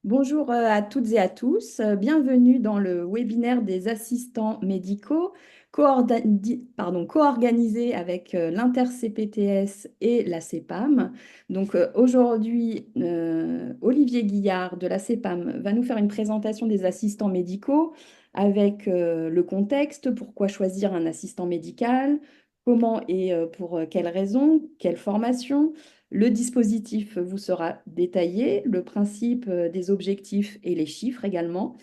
Bonjour à toutes et à tous. Bienvenue dans le webinaire des assistants médicaux co-organisé avec l'Inter-CPTS et la CEPAM. Donc aujourd'hui, Olivier Guillard de la CEPAM va nous faire une présentation des assistants médicaux avec le contexte, pourquoi choisir un assistant médical, comment et pour quelles raisons, quelle formation. Le dispositif vous sera détaillé, le principe des objectifs et les chiffres également.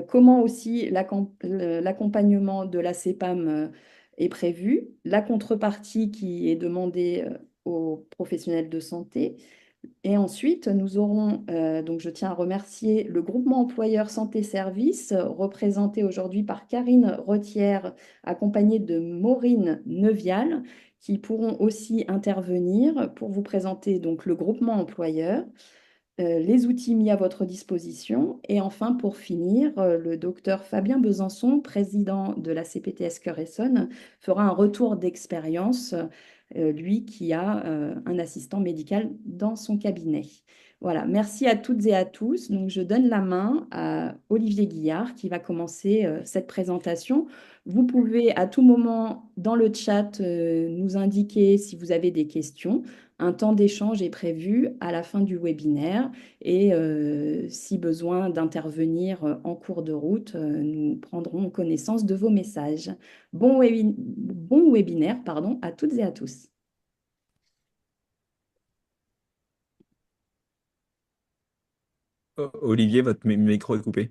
Comment aussi l'accompagnement de la CEPAM est prévu, la contrepartie qui est demandée aux professionnels de santé. Et ensuite, nous aurons, donc je tiens à remercier le groupement employeur santé service, représenté aujourd'hui par Karine Retière, accompagnée de Maureen Neuvial, qui pourront aussi intervenir pour vous présenter donc le groupement employeur, les outils mis à votre disposition. Et enfin, pour finir, le docteur Fabien Besançon, président de la CPTS Cœur et Sonne, fera un retour d'expérience, lui qui a un assistant médical dans son cabinet. Voilà, merci à toutes et à tous. Donc, je donne la main à Olivier Guillard qui va commencer cette présentation. Vous pouvez à tout moment dans le chat nous indiquer si vous avez des questions. Un temps d'échange est prévu à la fin du webinaire et si besoin d'intervenir en cours de route, nous prendrons connaissance de vos messages. Bon webinaire, pardon, à toutes et à tous. Olivier, votre micro est coupé.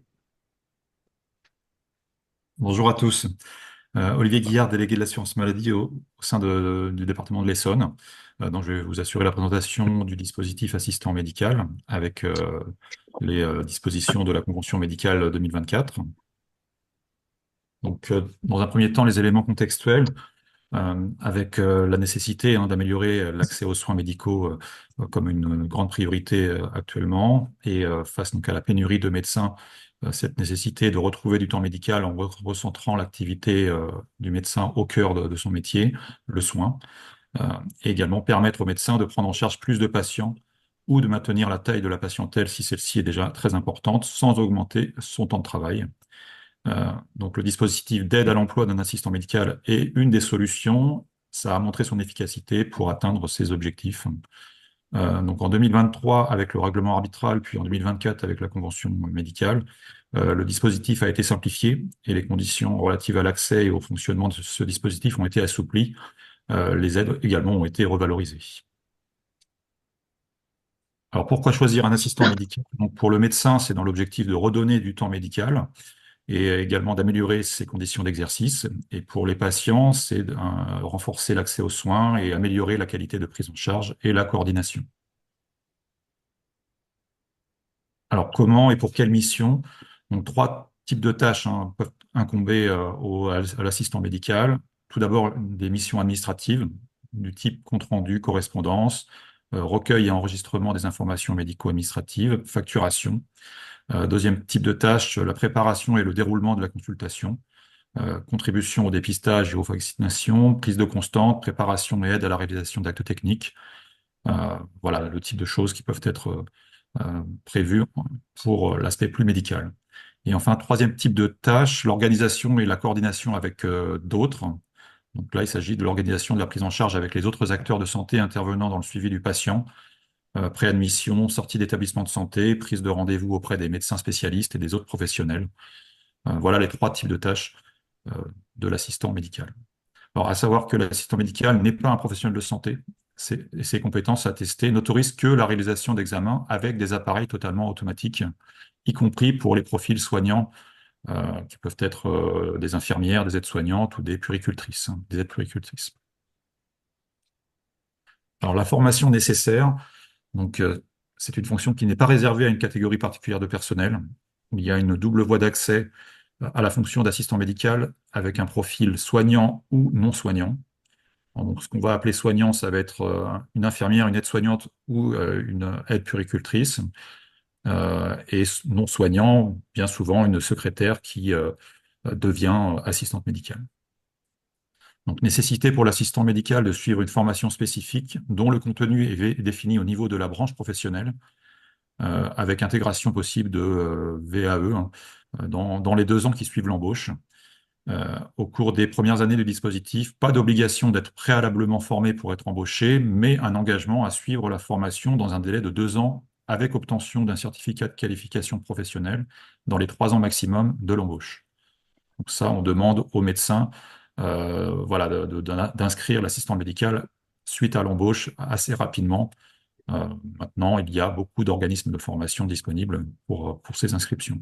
Bonjour à tous. Olivier Guillard, délégué de l'assurance maladie au sein du département de l'Essonne. Donc, je vais vous assurer la présentation du dispositif assistant médical avec les dispositions de la convention médicale 2024. Donc, dans un premier temps, les éléments contextuels avec la nécessité d'améliorer l'accès aux soins médicaux comme une grande priorité actuellement et face donc à la pénurie de médecins, cette nécessité de retrouver du temps médical en recentrant l'activité du médecin au cœur de son métier, le soin, euh, et également permettre aux médecins de prendre en charge plus de patients ou de maintenir la taille de la patientèle si celle-ci est déjà très importante sans augmenter son temps de travail. Donc le dispositif d'aide à l'emploi d'un assistant médical est une des solutions. Ça a montré son efficacité pour atteindre ces objectifs. Donc en 2023 avec le règlement arbitral, puis en 2024 avec la convention médicale, le dispositif a été simplifié et les conditions relatives à l'accès et au fonctionnement de ce dispositif ont été assouplies. Les aides également ont été revalorisées. Alors pourquoi choisir un assistant médical? Donc pour le médecin, c'est dans l'objectif de redonner du temps médical et également d'améliorer ses conditions d'exercice. Et pour les patients, c'est de renforcer l'accès aux soins et améliorer la qualité de prise en charge et la coordination. Alors, comment et pour quelle mission? Donc, trois types de tâches peuvent incomber à l'assistant médical. Tout d'abord, des missions administratives du type compte-rendu, correspondance, recueil et enregistrement des informations médico-administratives, facturation. Deuxième type de tâche, la préparation et le déroulement de la consultation, contribution au dépistage et aux vaccinations, prise de constante, préparation et aide à la réalisation d'actes techniques. Voilà le type de choses qui peuvent être prévues pour l'aspect plus médical. Et enfin, troisième type de tâche, l'organisation et la coordination avec d'autres. Donc là, il s'agit de l'organisation de la prise en charge avec les autres acteurs de santé intervenant dans le suivi du patient, préadmission, sortie d'établissement de santé, prise de rendez-vous auprès des médecins spécialistes et des autres professionnels. Voilà les trois types de tâches euh, de l'assistant médical. Alors, à savoir que l'assistant médical n'est pas un professionnel de santé, et ses compétences attestées n'autorisent que la réalisation d'examens avec des appareils totalement automatiques, y compris pour les profils soignants, qui peuvent être des infirmières, des aides-soignantes ou des puéricultrices, des aides-puéricultrices. Alors, la formation nécessaire, donc, c'est une fonction qui n'est pas réservée à une catégorie particulière de personnel. Il y a une double voie d'accès à la fonction d'assistant médical avec un profil soignant ou non soignant. Donc, ce qu'on va appeler soignant, ça va être une infirmière, une aide-soignante ou une aide puricultrice. Et non soignant, bien souvent, une secrétaire qui devient assistante médicale. Donc, nécessité pour l'assistant médical de suivre une formation spécifique dont le contenu est défini au niveau de la branche professionnelle. avec intégration possible de VAE hein, dans les 2 ans qui suivent l'embauche. Au cours des premières années du dispositif, pas d'obligation d'être préalablement formé pour être embauché, mais un engagement à suivre la formation dans un délai de 2 ans avec obtention d'un certificat de qualification professionnelle dans les 3 ans maximum de l'embauche. Donc ça, on demande aux médecins voilà, d'inscrire l'assistant médical suite à l'embauche assez rapidement. Maintenant, il y a beaucoup d'organismes de formation disponibles pour ces inscriptions.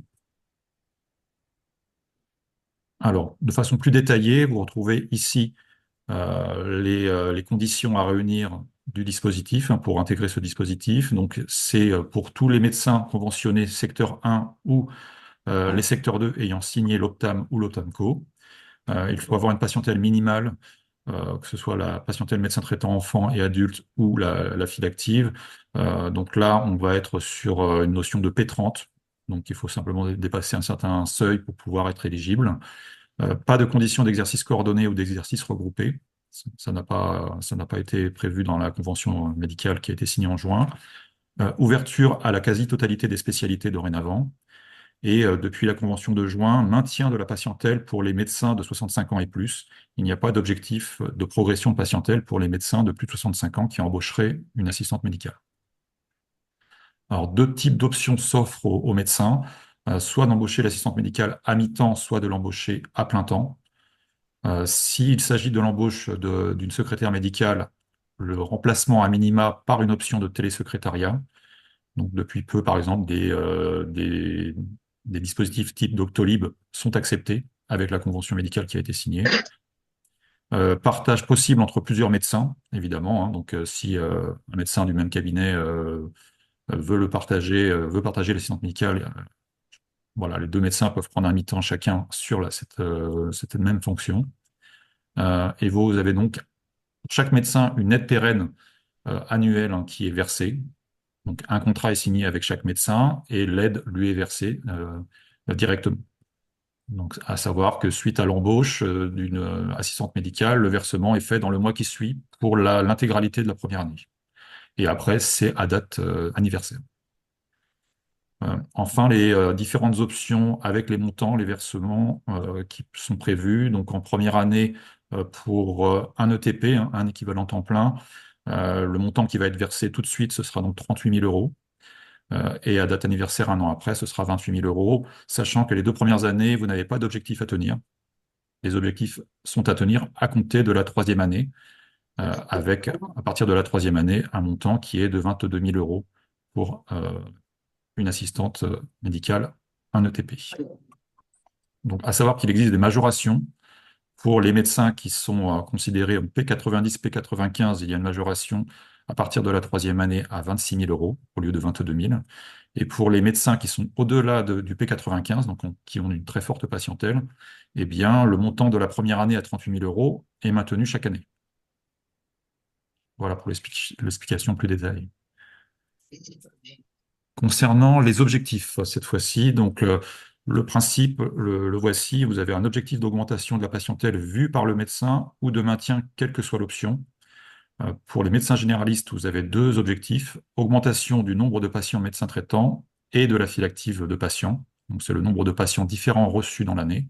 Alors, de façon plus détaillée, vous retrouvez ici les conditions à réunir du dispositif hein, pour intégrer ce dispositif. Donc, c'est pour tous les médecins conventionnés secteur 1 ou les secteurs 2 ayant signé l'OPTAM ou l'OPTAMCO. Il faut avoir une patientèle minimale, que ce soit la patientèle médecin traitant enfant et adulte ou la file active. Donc là, on va être sur une notion de P30. Donc, il faut simplement dépasser un certain seuil pour pouvoir être éligible. Pas de conditions d'exercice coordonné ou d'exercice regroupé. Ça n'a pas été prévu dans la convention médicale qui a été signée en juin. Ouverture à la quasi-totalité des spécialités dorénavant. Et depuis la convention de juin, maintien de la patientèle pour les médecins de 65 ans et plus. Il n'y a pas d'objectif de progression de patientèle pour les médecins de plus de 65 ans qui embaucheraient une assistante médicale. Alors, 2 types d'options s'offrent aux médecins, soit d'embaucher l'assistante médicale à mi-temps, soit de l'embaucher à plein temps. S'il s'agit de l'embauche d'une secrétaire médicale, le remplacement à minima par une option de télésecrétariat. Donc, depuis peu, par exemple, des dispositifs type Doctolib sont acceptés avec la convention médicale qui a été signée. Partage possible entre plusieurs médecins, évidemment. Hein. Donc, si un médecin du même cabinet veut partager l'assistante médicale, voilà, les 2 médecins peuvent prendre un mi-temps chacun sur cette même fonction. Et vous avez donc, pour chaque médecin, une aide pérenne annuelle hein, qui est versée. Donc, un contrat est signé avec chaque médecin et l'aide lui est versée directement. Donc, à savoir que suite à l'embauche d'une assistante médicale, le versement est fait dans le mois qui suit pour l'intégralité de la première année. Et après, c'est à date anniversaire. Enfin, les différentes options avec les montants, les versements qui sont prévus. Donc, en première année, pour un ETP, hein, un équivalent temps plein, le montant qui va être versé tout de suite, ce sera donc 38 000 euros. Et à date anniversaire, un an après, ce sera 28 000 euros, sachant que les 2 premières années, vous n'avez pas d'objectif à tenir. Les objectifs sont à tenir à compter de la 3e année, avec, à partir de la 3e année, un montant qui est de 22 000 euros pour une assistante médicale, un ETP. Donc, à savoir qu'il existe des majorations pour les médecins qui sont considérés en P90, P95, il y a une majoration à partir de la 3e année à 26 000 euros au lieu de 22 000. Et pour les médecins qui sont au-delà du P95, donc qui ont une très forte patientèle, eh bien, le montant de la première année à 38 000 euros est maintenu chaque année. Voilà pour l'explication plus détaillée. Concernant les objectifs, cette fois-ci, donc le principe, le voici, vous avez un objectif d'augmentation de la patientèle vu par le médecin ou de maintien, quelle que soit l'option. Pour les médecins généralistes, vous avez 2 objectifs, augmentation du nombre de patients médecins traitants et de la file active de patients. Donc, c'est le nombre de patients différents reçus dans l'année.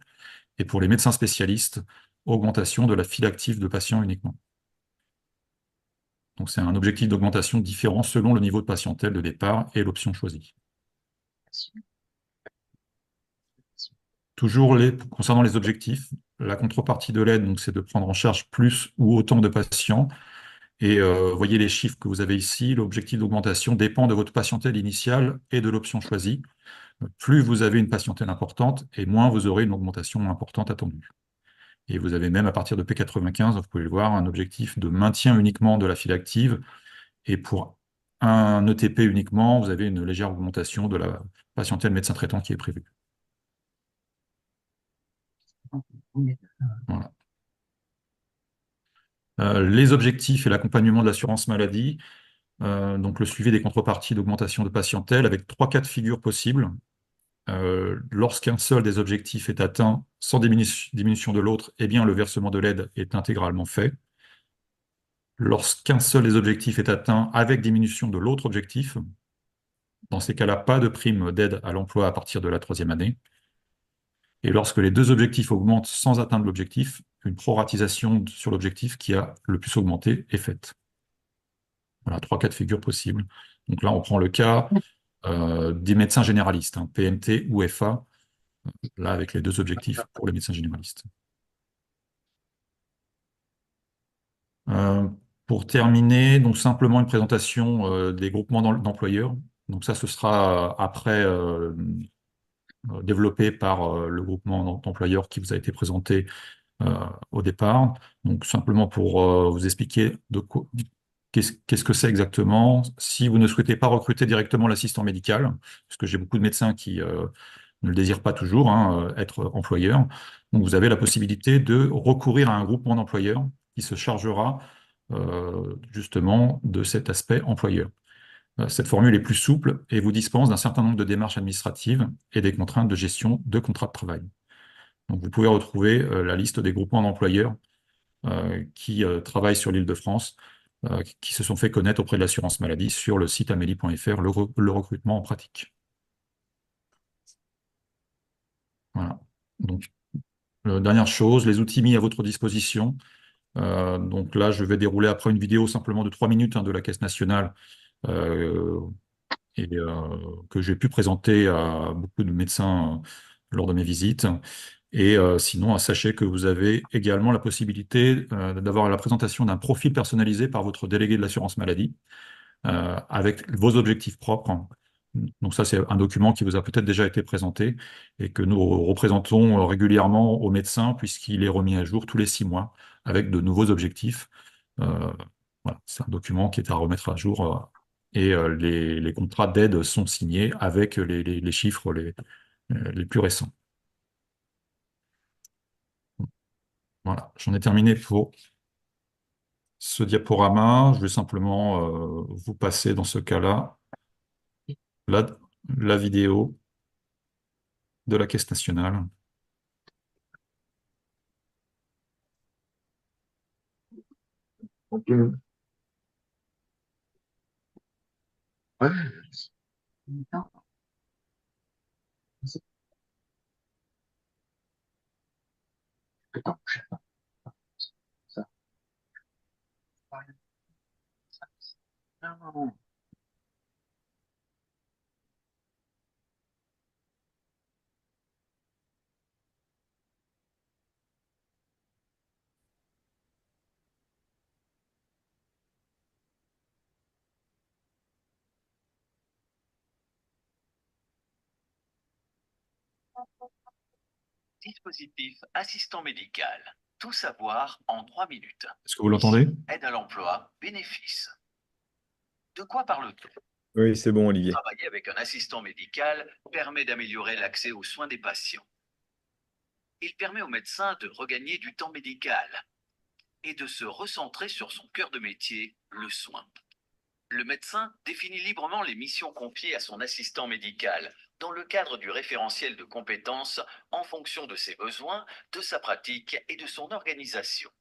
Et pour les médecins spécialistes, augmentation de la file active de patients uniquement. Donc, c'est un objectif d'augmentation différent selon le niveau de patientèle de départ et l'option choisie. Toujours concernant les objectifs, la contrepartie de l'aide, donc, c'est de prendre en charge plus ou autant de patients. Et voyez les chiffres que vous avez ici. L'objectif d'augmentation dépend de votre patientèle initiale et de l'option choisie. Plus vous avez une patientèle importante, et moins vous aurez une augmentation importante attendue. Et vous avez même à partir de P95, vous pouvez le voir, un objectif de maintien uniquement de la file active. Et pour un ETP uniquement, vous avez une légère augmentation de la patientèle médecin traitant qui est prévue. Voilà. Les objectifs et l'accompagnement de l'assurance maladie. Donc le suivi des contreparties d'augmentation de patientèle avec 3 cas de figure possibles. Lorsqu'un seul des objectifs est atteint sans diminution de l'autre, eh bien le versement de l'aide est intégralement fait. Lorsqu'un seul des objectifs est atteint avec diminution de l'autre objectif, Dans ces cas-là, pas de prime d'aide à l'emploi à partir de la troisième année. Et lorsque les deux objectifs augmentent sans atteindre l'objectif, une proratisation sur l'objectif qui a le plus augmenté est faite. Voilà, trois cas de figure possibles. Donc là, on prend le cas des médecins généralistes, hein, PMT ou FA, là avec les deux objectifs pour les médecins généralistes. Euh, pour terminer, donc simplement une présentation des groupements d'employeurs. Donc ça, ce sera après développé par le groupement d'employeurs qui vous a été présenté au départ. Donc simplement pour vous expliquer qu'est-ce que c'est exactement. Si vous ne souhaitez pas recruter directement l'assistant médical, parce que j'ai beaucoup de médecins qui ne le désirent pas toujours, hein, être employeur, donc vous avez la possibilité de recourir à un groupement d'employeurs qui se chargera justement de cet aspect employeur. Cette formule est plus souple et vous dispense d'un certain nombre de démarches administratives et des contraintes de gestion de contrats de travail. Donc vous pouvez retrouver la liste des groupements d'employeurs qui travaillent sur l'Île-de-France, qui se sont fait connaître auprès de l'assurance maladie sur le site amélie.fr, le recrutement en pratique. Voilà. Donc, dernière chose, les outils mis à votre disposition. Donc là, je vais dérouler après une vidéo simplement de 3 minutes hein, de la Caisse nationale euh, et que j'ai pu présenter à beaucoup de médecins lors de mes visites. Et sinon, sachez que vous avez également la possibilité d'avoir la présentation d'un profil personnalisé par votre délégué de l'assurance maladie avec vos objectifs propres. Donc ça, c'est un document qui vous a peut-être déjà été présenté et que nous représentons régulièrement aux médecins puisqu'il est remis à jour tous les 6 mois avec de nouveaux objectifs. Euh, voilà, c'est un document qui est à remettre à jour et les contrats d'aide sont signés avec les chiffres les plus récents. Voilà, j'en ai terminé pour ce diaporama. Je vais simplement vous passer dans ce cas-là la, la vidéo de la Caisse nationale. Ok. Ouais. Non, c'est attends, je sais pas ça. Non, non, non. Dispositif assistant médical. Tout savoir en 3 minutes. Est-ce que vous l'entendez? Aide à l'emploi, bénéfices. De quoi parle-t-on? Oui, c'est bon, Olivier. Travailler avec un assistant médical permet d'améliorer l'accès aux soins des patients. Il permet au médecin de regagner du temps médical et de se recentrer sur son cœur de métier, le soin. Le médecin définit librement les missions confiées à son assistant médical dans le cadre du référentiel de compétences en fonction de ses besoins, de sa pratique et de son organisation.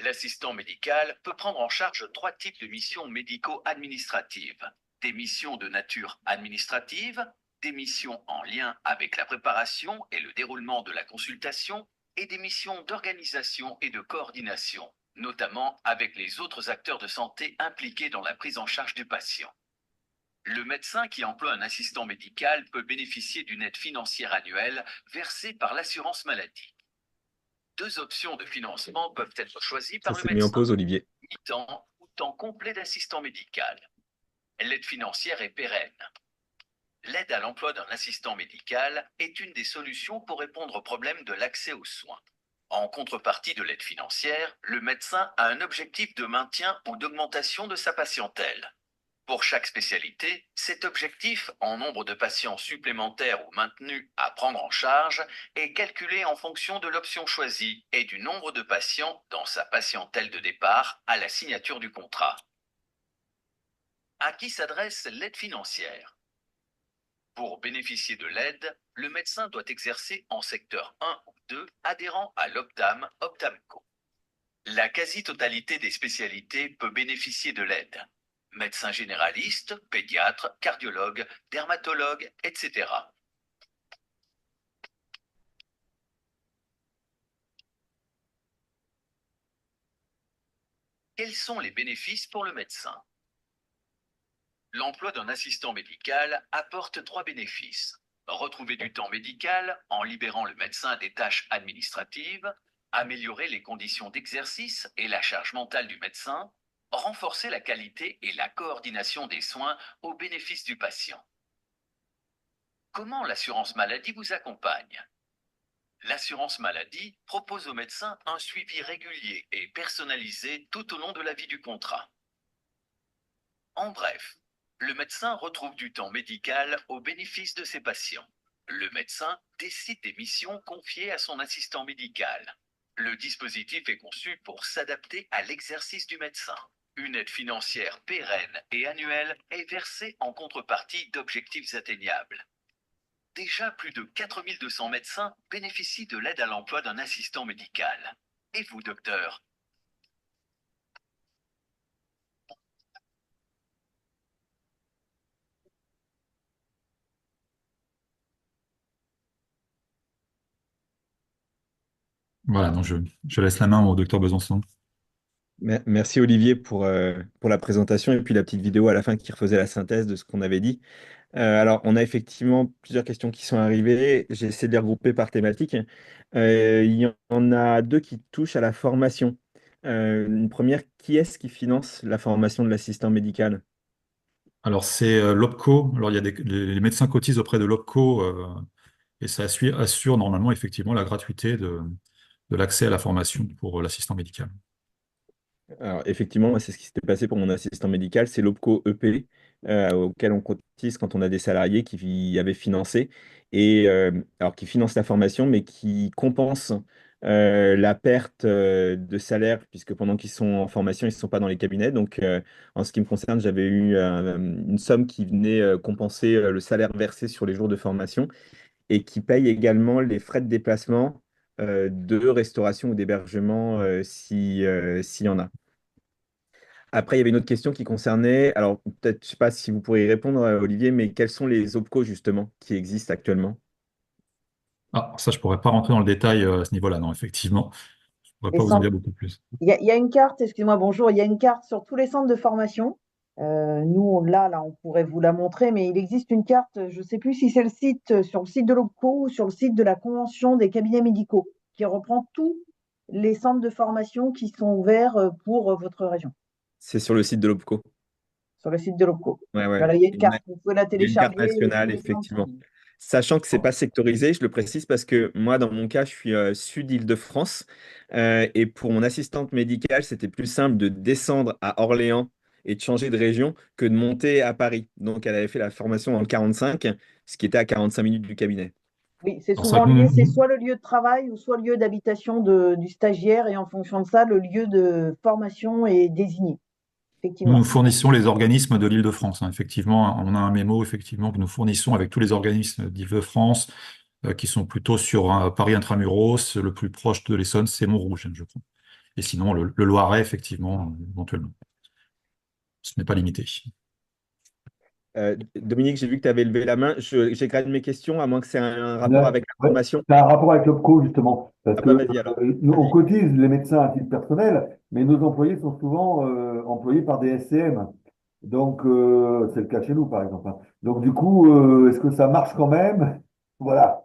L'assistant médical peut prendre en charge 3 types de missions médico-administratives. Des missions de nature administrative, des missions en lien avec la préparation et le déroulement de la consultation, et des missions d'organisation et de coordination, notamment avec les autres acteurs de santé impliqués dans la prise en charge du patient. Le médecin qui emploie un assistant médical peut bénéficier d'une aide financière annuelle versée par l'assurance maladie. 2 options de financement peuvent être choisies Ça par le s'est mis en médecin: pause, Olivier. mi-temps ou temps complet d'assistant médical. L'aide financière est pérenne. L'aide à l'emploi d'un assistant médical est une des solutions pour répondre au problème de l'accès aux soins. En contrepartie de l'aide financière, le médecin a un objectif de maintien ou d'augmentation de sa patientèle. Pour chaque spécialité, cet objectif, en nombre de patients supplémentaires ou maintenus à prendre en charge, est calculé en fonction de l'option choisie et du nombre de patients dans sa patientèle de départ à la signature du contrat. À qui s'adresse l'aide financière? Pour bénéficier de l'aide, le médecin doit exercer en secteur 1 ou 2 adhérent à l'Optam-Optamco. La quasi-totalité des spécialités peut bénéficier de l'aide. Médecin généraliste, pédiatre, cardiologue, dermatologue, etc. Quels sont les bénéfices pour le médecin? L'emploi d'un assistant médical apporte 3 bénéfices. Retrouver du temps médical en libérant le médecin des tâches administratives, améliorer les conditions d'exercice et la charge mentale du médecin, renforcer la qualité et la coordination des soins au bénéfice du patient. Comment l'assurance maladie vous accompagne? L'assurance maladie propose au médecin un suivi régulier et personnalisé tout au long de la vie du contrat. En bref, le médecin retrouve du temps médical au bénéfice de ses patients. Le médecin décide des missions confiées à son assistant médical. Le dispositif est conçu pour s'adapter à l'exercice du médecin. Une aide financière pérenne et annuelle est versée en contrepartie d'objectifs atteignables. Déjà, plus de 4200 médecins bénéficient de l'aide à l'emploi d'un assistant médical. Et vous, docteur? Voilà, donc je laisse la main au docteur Besançon. Merci Olivier pour la présentation et puis la petite vidéo à la fin qui refaisait la synthèse de ce qu'on avait dit. Alors, on a effectivement plusieurs questions qui sont arrivées. J'ai essayé de les regrouper par thématique. Il y en a deux qui touchent à la formation. Une première, qui est-ce qui finance la formation de l'assistant médical? Alors, c'est l'OPCO. Alors, il y a les médecins cotisent auprès de l'OPCO et ça assure normalement effectivement la gratuité de l'accès à la formation pour l'assistant médical. Alors, effectivement, moi, c'est ce qui s'était passé pour mon assistant médical, c'est l'OPCO EP auquel on cotise quand on a des salariés qui y avaient financé et alors qui finance la formation, mais qui compense la perte de salaire puisque pendant qu'ils sont en formation, ils ne sont pas dans les cabinets. Donc, en ce qui me concerne, j'avais eu une somme qui venait compenser le salaire versé sur les jours de formation et qui paye également les frais de déplacement, de restauration ou d'hébergement si, s'il y en a. Après, il y avait une autre question qui concernait, alors peut-être, je ne sais pas si vous pourriez y répondre, Olivier, mais quels sont les OPCO justement qui existent actuellement? Ah, ça, je pourrais pas rentrer dans le détail à ce niveau-là, non, effectivement. Je pourrais Et pas vous en sans- dire beaucoup plus. il y a une carte, excuse-moi, bonjour, il y a une carte sur tous les centres de formation. Nous, là, on pourrait vous la montrer, mais il existe une carte, je ne sais plus si c'est le site, sur le site de l'OPCO ou sur le site de la Convention des cabinets médicaux, qui reprend tous les centres de formation qui sont ouverts pour votre région, C'est sur le site de l'OPCO. sur le site de l'OPCO. Ouais, ouais. Voilà, il y a une carte, vous pouvez la Il y a une carte télécharger et tous nationale, les centres sont effectivement. libres. Sachant que c'est pas sectorisé, je le précise parce que moi, dans mon cas, je suis Sud-Île-de-France. Et pour mon assistante médicale, c'était plus simple de descendre à Orléans et de changer de région que de monter à Paris. Donc, elle avait fait la formation dans le 45, ce qui était à 45 minutes du cabinet. Oui, c'est Alors, c'est vrai souvent que lié, c'est soit le lieu de travail ou soit le lieu d'habitation du stagiaire, et en fonction de ça, le lieu de formation est désigné, nous effectivement. fournissons les organismes de l'Île-de-France, hein. Effectivement, on a un mémo effectivement que nous fournissons avec tous les organismes d'Île-de-France qui sont plutôt sur Paris intramuros. Le plus proche de l'Essonne, c'est Montrouge, je crois. Et sinon, le Loiret, effectivement, éventuellement. Ce n'est pas limité. Dominique, j'ai vu que tu avais levé la main. J'égrène mes questions, à moins que c'est un rapport Ouais, avec la ouais. formation. C'est un rapport avec l'OPCO, justement, parce Ah que bah vas-y alors. nous, on Vas-y. cotise les médecins à titre personnel, mais nos employés sont souvent employés par des SCM. Donc, c'est le cas chez nous, par exemple, hein. Donc, du coup, est-ce que ça marche quand même? Voilà.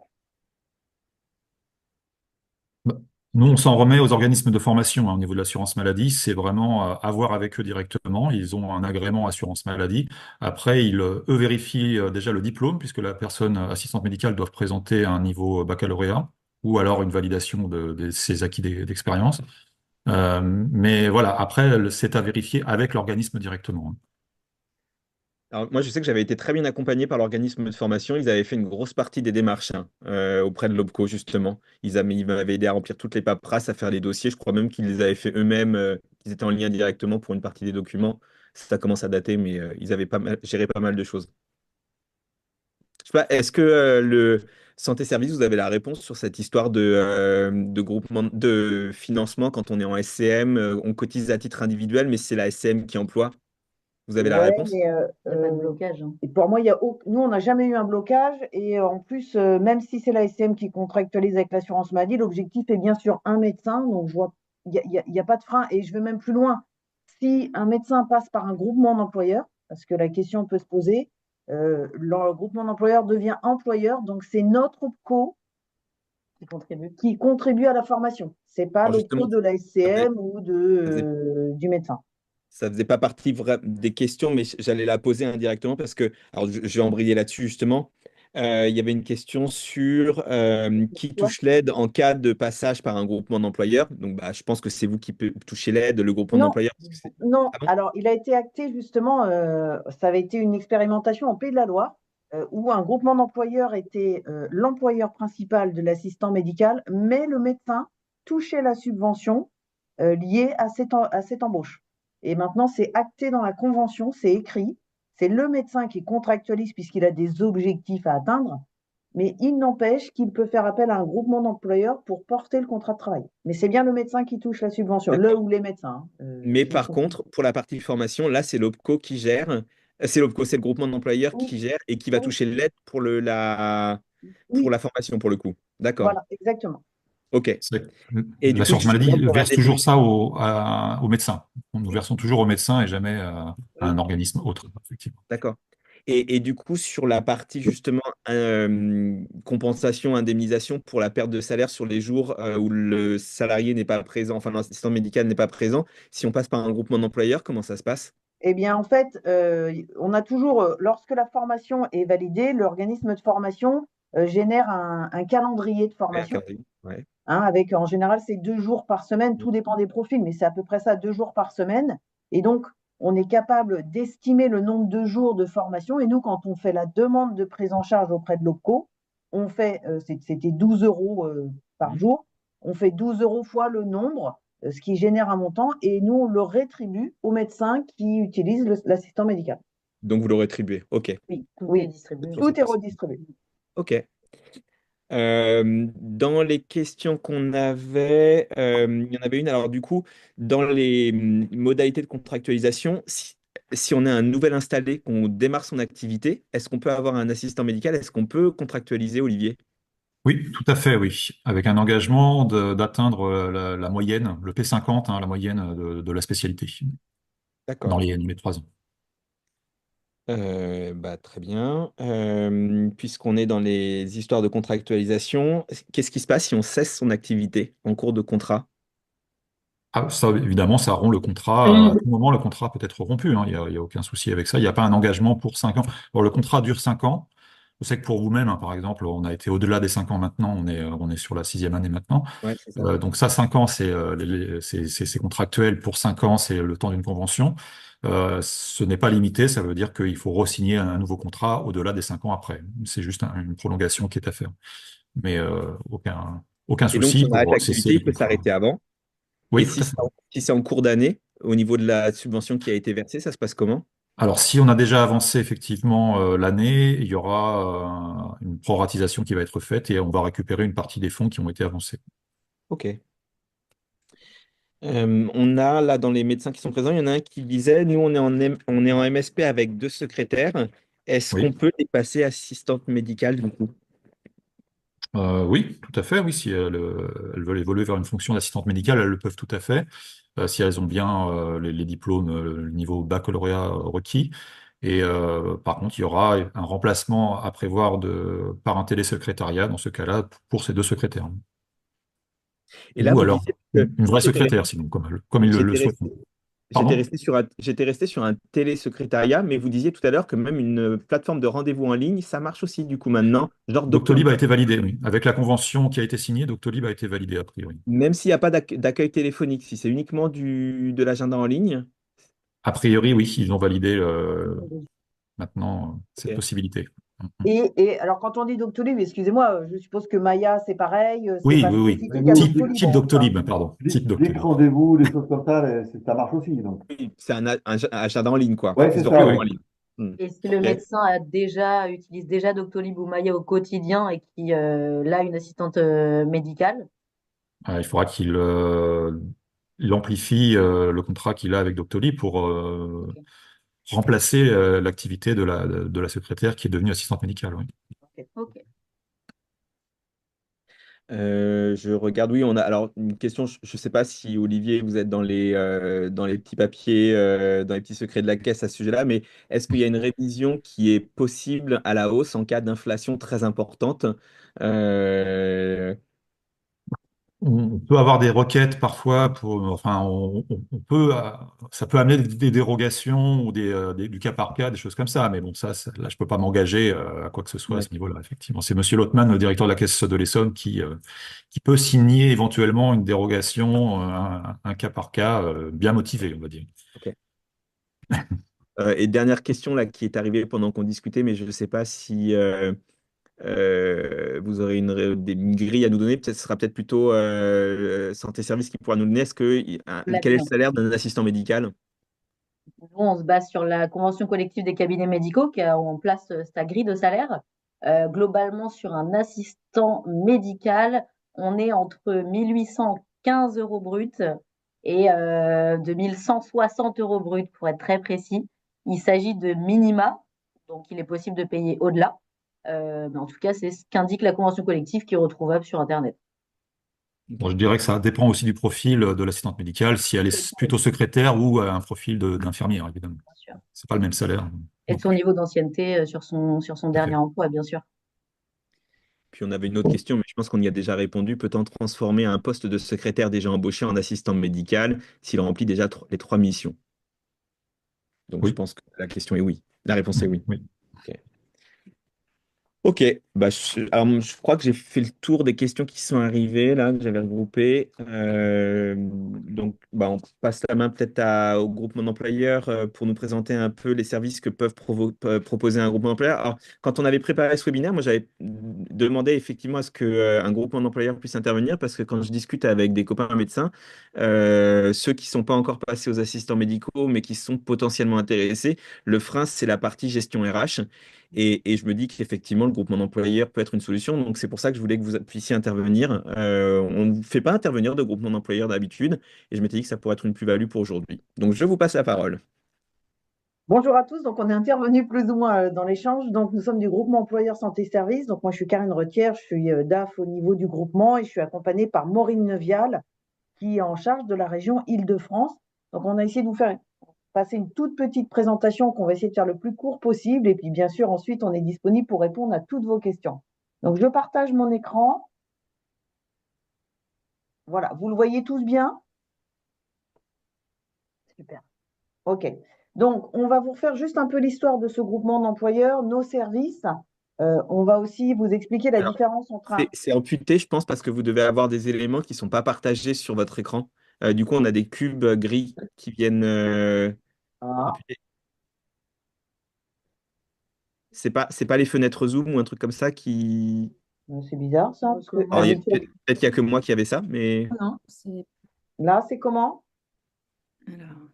Bah, nous, on s'en remet aux organismes de formation, hein, au niveau de l'assurance maladie. C'est vraiment à voir avec eux directement. Ils ont un agrément assurance maladie. Après, eux vérifient déjà le diplôme, puisque la personne assistante médicale doit présenter un niveau baccalauréat ou alors une validation de ses acquis d'expérience. Mais voilà, après, c'est à vérifier avec l'organisme directement. Alors, moi, je sais que j'avais été très bien accompagné par l'organisme de formation. Ils avaient fait une grosse partie des démarches auprès de l'OPCO, justement. Ils m'avaient aidé à remplir toutes les paperasses, à faire les dossiers. Je crois même qu'ils les avaient fait eux-mêmes, qu'ils étaient en lien directement pour une partie des documents. Ça commence à dater, mais ils avaient géré pas mal de choses. Je sais pas, est-ce que le Santé Service, vous avez la réponse sur cette histoire de groupement de financement quand on est en SCM? On cotise à titre individuel, mais c'est la SCM qui emploie. Vous avez la Ouais, réponse? mais Il n'y a pas de blocage, hein. et pour moi, nous, on n'a jamais eu un blocage. Et en plus, même si c'est la SCM qui contractualise avec l'assurance maladie, l'objectif est bien sûr un médecin. Donc, je vois, il y a pas de frein. Et je vais même plus loin. Si un médecin passe par un groupement d'employeurs, parce que la question peut se poser, le groupement d'employeurs devient employeur. Donc, c'est notre OPCO Qui contribue. qui contribue à la formation. C'est pas Alors l'OPCO justement, de la ça faisait, SCM ou ça faisait du médecin. ça faisait pas partie des questions, mais j'allais la poser indirectement parce que, alors je vais embrayer là-dessus justement. Il y avait une question sur qui Ouais. touche l'aide en cas de passage par un groupement d'employeurs. Donc, bah, je pense que c'est vous qui peut toucher l'aide, le groupement Non, d'employeurs. Parce que non. Ah bon? Alors, il a été acté justement, ça avait été une expérimentation en Pays de la Loire, où un groupement d'employeurs était l'employeur principal de l'assistant médical, mais le médecin touchait la subvention liée à cette embauche. Et maintenant, c'est acté dans la convention, c'est écrit. C'est le médecin qui contractualise puisqu'il a des objectifs à atteindre, mais il n'empêche qu'il peut faire appel à un groupement d'employeurs pour porter le contrat de travail. Mais c'est bien le médecin qui touche la subvention, le D'accord. ou les médecins, hein, Mais qui par sont. contre, pour la partie formation, là, c'est l'OPCO qui gère. C'est l'OPCO, c'est le groupement d'employeurs Oui, qui gère et qui va oui, toucher l'aide pour la oui, formation, pour le coup. D'accord. voilà, exactement. OK. C'est- Et du coup, L'assurance justement, maladie pour la verse toujours dévolution. ça aux médecins. Nous versons toujours aux médecins et jamais à un organisme autre, effectivement. D'accord. Et du coup, sur la partie justement compensation, indemnisation pour la perte de salaire sur les jours où le salarié n'est pas présent, enfin l'assistant médical n'est pas présent, si on passe par un groupement d'employeurs, comment ça se passe? Eh bien, en fait, on a toujours, lorsque la formation est validée, l'organisme de formation génère un calendrier de Ouais, formation. ouais. Hein, avec en général c'est 2 jours par semaine, tout dépend des profils, mais c'est à peu près ça, 2 jours par semaine. Et donc, on est capable d'estimer le nombre de jours de formation. Et nous, quand on fait la demande de prise en charge auprès de l'OPCO, on fait, c'était 12 euros par Mhm. jour, on fait 12 euros fois le nombre, ce qui génère un montant, et nous, on le rétribue aux médecins qui utilisent l'assistant médical. Donc vous l'aurez attribué. OK. Oui, Tout est oui, distribué. Sur ce tout est principe. redistribué. OK. Dans les questions qu'on avait, il y en avait une. Alors, du coup, dans les modalités de contractualisation, si on a un nouvel installé, qu'on démarre son activité, est-ce qu'on peut avoir un assistant médical? Est-ce qu'on peut contractualiser, Olivier? Oui, tout à fait, oui. Avec un engagement d'atteindre la moyenne, le P50, hein, la moyenne de la spécialité D'accord. dans les 3 ans. Bah, très bien. Puisqu'on est dans les histoires de contractualisation, qu'est-ce qui se passe si on cesse son activité en cours de contrat? Ah, ça, évidemment, ça rompt le contrat. À tout moment, le contrat peut être rompu, hein. Il y a aucun souci avec ça. Il n'y a pas un engagement pour 5 ans. Bon, le contrat dure 5 ans. Je sais que pour vous-même, hein, par exemple, on a été au-delà des 5 ans maintenant. On est sur la 6e année maintenant. Ouais, c'est ça. Donc ça, 5 ans, c'est contractuel. Pour 5 ans, c'est le temps d'une convention. Ce n'est pas limité. Ça veut dire qu'il faut re-signer un nouveau contrat au-delà des 5 ans après. C'est juste une prolongation qui est à faire. Mais aucun Et donc, si souci on arrête pour cesser l'activité, le il peut contrat. s'arrêter avant. Et Oui, tout si à c'est fait. si c'est en cours d'année, au niveau de la subvention qui a été versée, ça se passe comment? Alors, si on a déjà avancé effectivement l'année, il y aura une proratisation qui va être faite et on va récupérer une partie des fonds qui ont été avancés. OK. On a là dans les médecins qui sont présents, il y en a un qui disait, nous on est en MSP avec 2 secrétaires. Est-ce qu'on Oui. peut les passer assistante médicale du coup? Oui, tout à fait. Oui, si elles veulent évoluer vers une fonction d'assistante médicale, elles le peuvent tout à fait. Si elles ont bien les diplômes, le niveau baccalauréat requis. Et par contre, il y aura un remplacement à prévoir par un télésecrétariat dans ce cas-là pour ces 2 secrétaires. Et là, Ou vous alors disiez que une vraie j'étais secrétaire, sinon, comme ils le j'étais souhaiteront. resté, Pardon? j'étais resté sur un télésecrétariat, mais vous disiez tout à l'heure que même une plateforme de rendez-vous en ligne, ça marche aussi du coup maintenant, genre Doctolib, Doctolib a été validé, oui. Avec la convention qui a été signée, Doctolib a été validé a priori. même s'il n'y a pas d'accueil téléphonique, si c'est uniquement de l'agenda en ligne. A priori, oui, ils ont validé maintenant cette OK. possibilité. Et alors, quand on dit Doctolib, excusez-moi, je suppose que Maya, c'est pareil, c'est Oui, pas oui, oui. Mais spécifique nous à aussi, Doctolib, Type hein, ça. Doctolib, pardon. Type Dix Doctolib. rendez-vous, des choses comme ça, ça marche aussi. Donc. Oui, c'est un agenda en ligne, quoi. Ouais, c'est Des ça, rendez-vous oui. en ligne. Et si le OK. médecin utilise déjà Doctolib ou Maya au quotidien et qui a une assistante médicale, Il faudra qu'il amplifie le contrat qu'il a avec Doctolib pour ok. remplacer l'activité de la secrétaire qui est devenue assistante médicale. Oui. Ok. Je regarde, oui, on a alors une question, je ne sais pas si Olivier, vous êtes dans les petits papiers, dans les petits secrets de la caisse à ce sujet-là, mais est-ce qu'il y a une révision qui est possible à la hausse en cas d'inflation très importante? Euh, On peut avoir des requêtes parfois enfin, on peut, ça peut amener des dérogations ou du cas par cas, des choses comme ça. Mais bon, là, je peux pas m'engager à quoi que ce soit à ce niveau-là. Effectivement, c'est Monsieur Lotman, le directeur de la Caisse de l'Essonne, qui peut signer éventuellement une dérogation, un cas par cas, bien motivé, on va dire. ok. Et dernière question là qui est arrivée pendant qu'on discutait, mais je ne sais pas si vous aurez une grille à nous donner. Peut-être ce sera peut-être plutôt Santé Service qui pourra nous donner. Quel est le L'avenir. salaire d'un assistant médical? Nous, on se base sur la convention collective des cabinets médicaux qui a en place sa grille de salaire. Globalement, sur un assistant médical, on est entre 1815 euros bruts et 2160 euros bruts pour être très précis. Il s'agit de minima, donc il est possible de payer au-delà. Mais en tout cas, c'est ce qu'indique la convention collective qui est retrouvable sur Internet. Bon, je dirais que ça dépend aussi du profil de l'assistante médicale, si elle est plutôt secrétaire ou un profil d'infirmière, évidemment. Bien sûr. C'est pas le même salaire. Et de son niveau d'ancienneté sur son Tout à dernier fait. emploi, bien sûr. Puis on avait une autre question, mais je pense qu'on y a déjà répondu. Peut-on transformer un poste de secrétaire déjà embauché en assistant médical s'il remplit déjà les trois missions? Donc je Oui. pense que la question est oui. La réponse est oui. Oui. Ok. Ok, bah, alors, je crois que j'ai fait le tour des questions qui sont arrivées là, que j'avais regroupées. Donc, bah, on passe la main peut-être au groupement d'employeurs pour nous présenter un peu les services que peuvent proposer un groupement d'employeurs. Alors, quand on avait préparé ce webinaire, moi j'avais demandé effectivement à ce qu'un groupement d'employeurs puisse intervenir parce que quand je discute avec des copains médecins, ceux qui ne sont pas encore passés aux assistants médicaux mais qui sont potentiellement intéressés, le frein, c'est la partie gestion RH. Et je me dis qu'effectivement, le groupement d'employeurs peut être une solution. Donc, c'est pour ça que je voulais que vous puissiez intervenir. On ne fait pas intervenir de groupement d'employeurs d'habitude. Et je m'étais dit que ça pourrait être une plus-value pour aujourd'hui. Donc, je vous passe la parole. Bonjour à tous, donc on est intervenu plus ou moins dans l'échange. Donc nous sommes du groupement employeur santé service. Donc moi je suis Karine Retière, je suis DAF au niveau du groupement et je suis accompagnée par Maureen Neuvial qui est en charge de la région Île-de-France. Donc on a essayé de vous faire passer une toute petite présentation qu'on va essayer de faire le plus court possible et puis bien sûr ensuite on est disponible pour répondre à toutes vos questions. Donc je partage mon écran. Voilà, vous le voyez tous bien? Super. OK. Donc, on va vous refaire juste un peu l'histoire de ce groupement d'employeurs, nos services. On va aussi vous expliquer la Alors, différence entre un… c'est amputé, je pense, parce que vous devez avoir des éléments qui ne sont pas partagés sur votre écran. Du coup, on a des cubes gris qui viennent Ah, amputés. C'est pas les fenêtres Zoom ou un truc comme ça qui. c'est bizarre ça, parce que Alors, d'habitude, peut-être qu'il n'y a que moi qui avait ça, mais Non, c'est. là, c'est comment? Alors,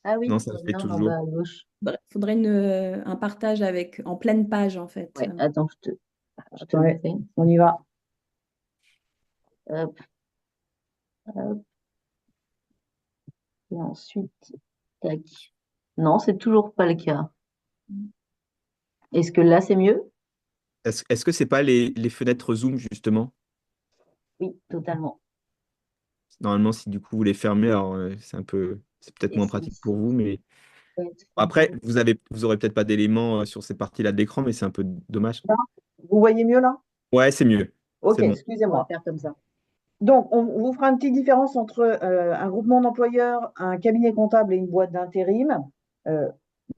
Ah oui, non, ça il le y en fait a un en bas toujours. à gauche. faudrait un partage en pleine page, en fait. Ouais, attends, je te le Ouais, fais. on y va. Hop, hop, et ensuite, tac. Non, c'est toujours pas le cas. Est-ce que là, c'est mieux? Est-ce que c'est pas les fenêtres Zoom, justement? Oui, totalement. Normalement, si du coup vous les fermez, alors c'est peut-être Et moins c'est pratique pour vous, mais après, fenêtre. vous aurez peut-être pas d'éléments sur cette partie-là de l'écran, mais c'est un peu dommage. Là, vous voyez mieux là? Ouais, c'est mieux. Ok, C'est bon. On va excusez-moi. faire comme ça. Donc, on vous fera une petite différence entre un groupement d'employeurs, un cabinet comptable et une boîte d'intérim. Euh,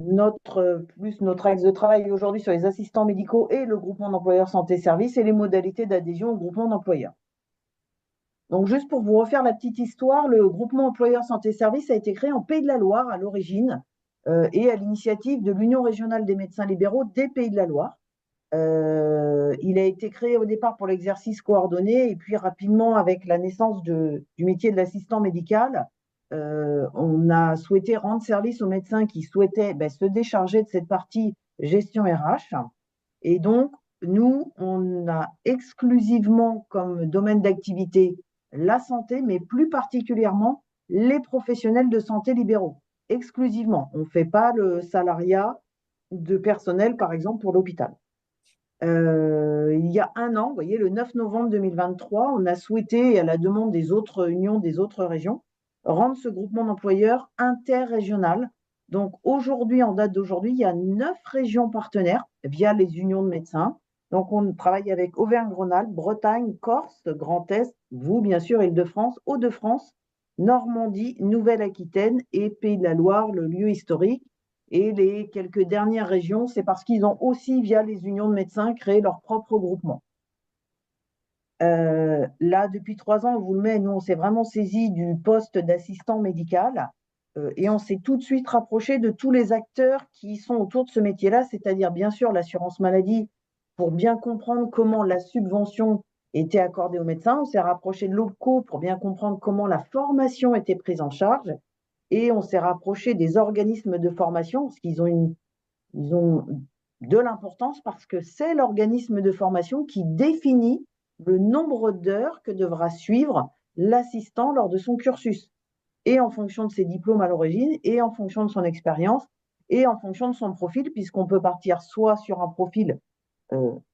notre axe de travail aujourd'hui sur les assistants médicaux et le groupement d'employeurs santé-service et les modalités d'adhésion au groupement d'employeurs. Donc, juste pour vous refaire la petite histoire, le groupement employeurs santé-service a été créé en Pays de la Loire à l'origine et à l'initiative de l'Union régionale des médecins libéraux des Pays de la Loire. Il a été créé au départ pour l'exercice coordonné et puis rapidement avec la naissance du métier de l'assistant médical, on a souhaité rendre service aux médecins qui souhaitaient se décharger de cette partie gestion RH. Et donc, nous, on a exclusivement comme domaine d'activité la santé, mais plus particulièrement les professionnels de santé libéraux. exclusivement. On ne fait pas le salariat de personnel, par exemple, pour l'hôpital. Il y a un an, vous voyez, le 9 novembre 2023, on a souhaité, à la demande des autres unions, des autres régions, rendre ce groupement d'employeurs interrégional. Donc aujourd'hui, en date d'aujourd'hui, il y a 9 régions partenaires via les unions de médecins. Donc on travaille avec Auvergne-Rhône-Alpes, Bretagne, Corse, Grand Est, vous bien sûr, Île-de-France, Hauts-de-France, Normandie, Nouvelle-Aquitaine et Pays de la Loire, le lieu historique. Et les quelques dernières régions, c'est parce qu'ils ont aussi, via les unions de médecins, créé leur propre groupement. Là, depuis 3 ans, on vous le met, nous, on s'est vraiment saisi du poste d'assistant médical et on s'est tout de suite rapproché de tous les acteurs qui sont autour de ce métier-là, c'est-à-dire bien sûr l'assurance maladie, pour bien comprendre comment la subvention était accordée aux médecins. On s'est rapproché de l'OPCO pour bien comprendre comment la formation était prise en charge. Et on s'est rapproché des organismes de formation, parce qu'ils ont de l'importance, parce que c'est l'organisme de formation qui définit le nombre d'heures que devra suivre l'assistant lors de son cursus, et en fonction de ses diplômes à l'origine, et en fonction de son expérience, et en fonction de son profil, puisqu'on peut partir soit sur un profil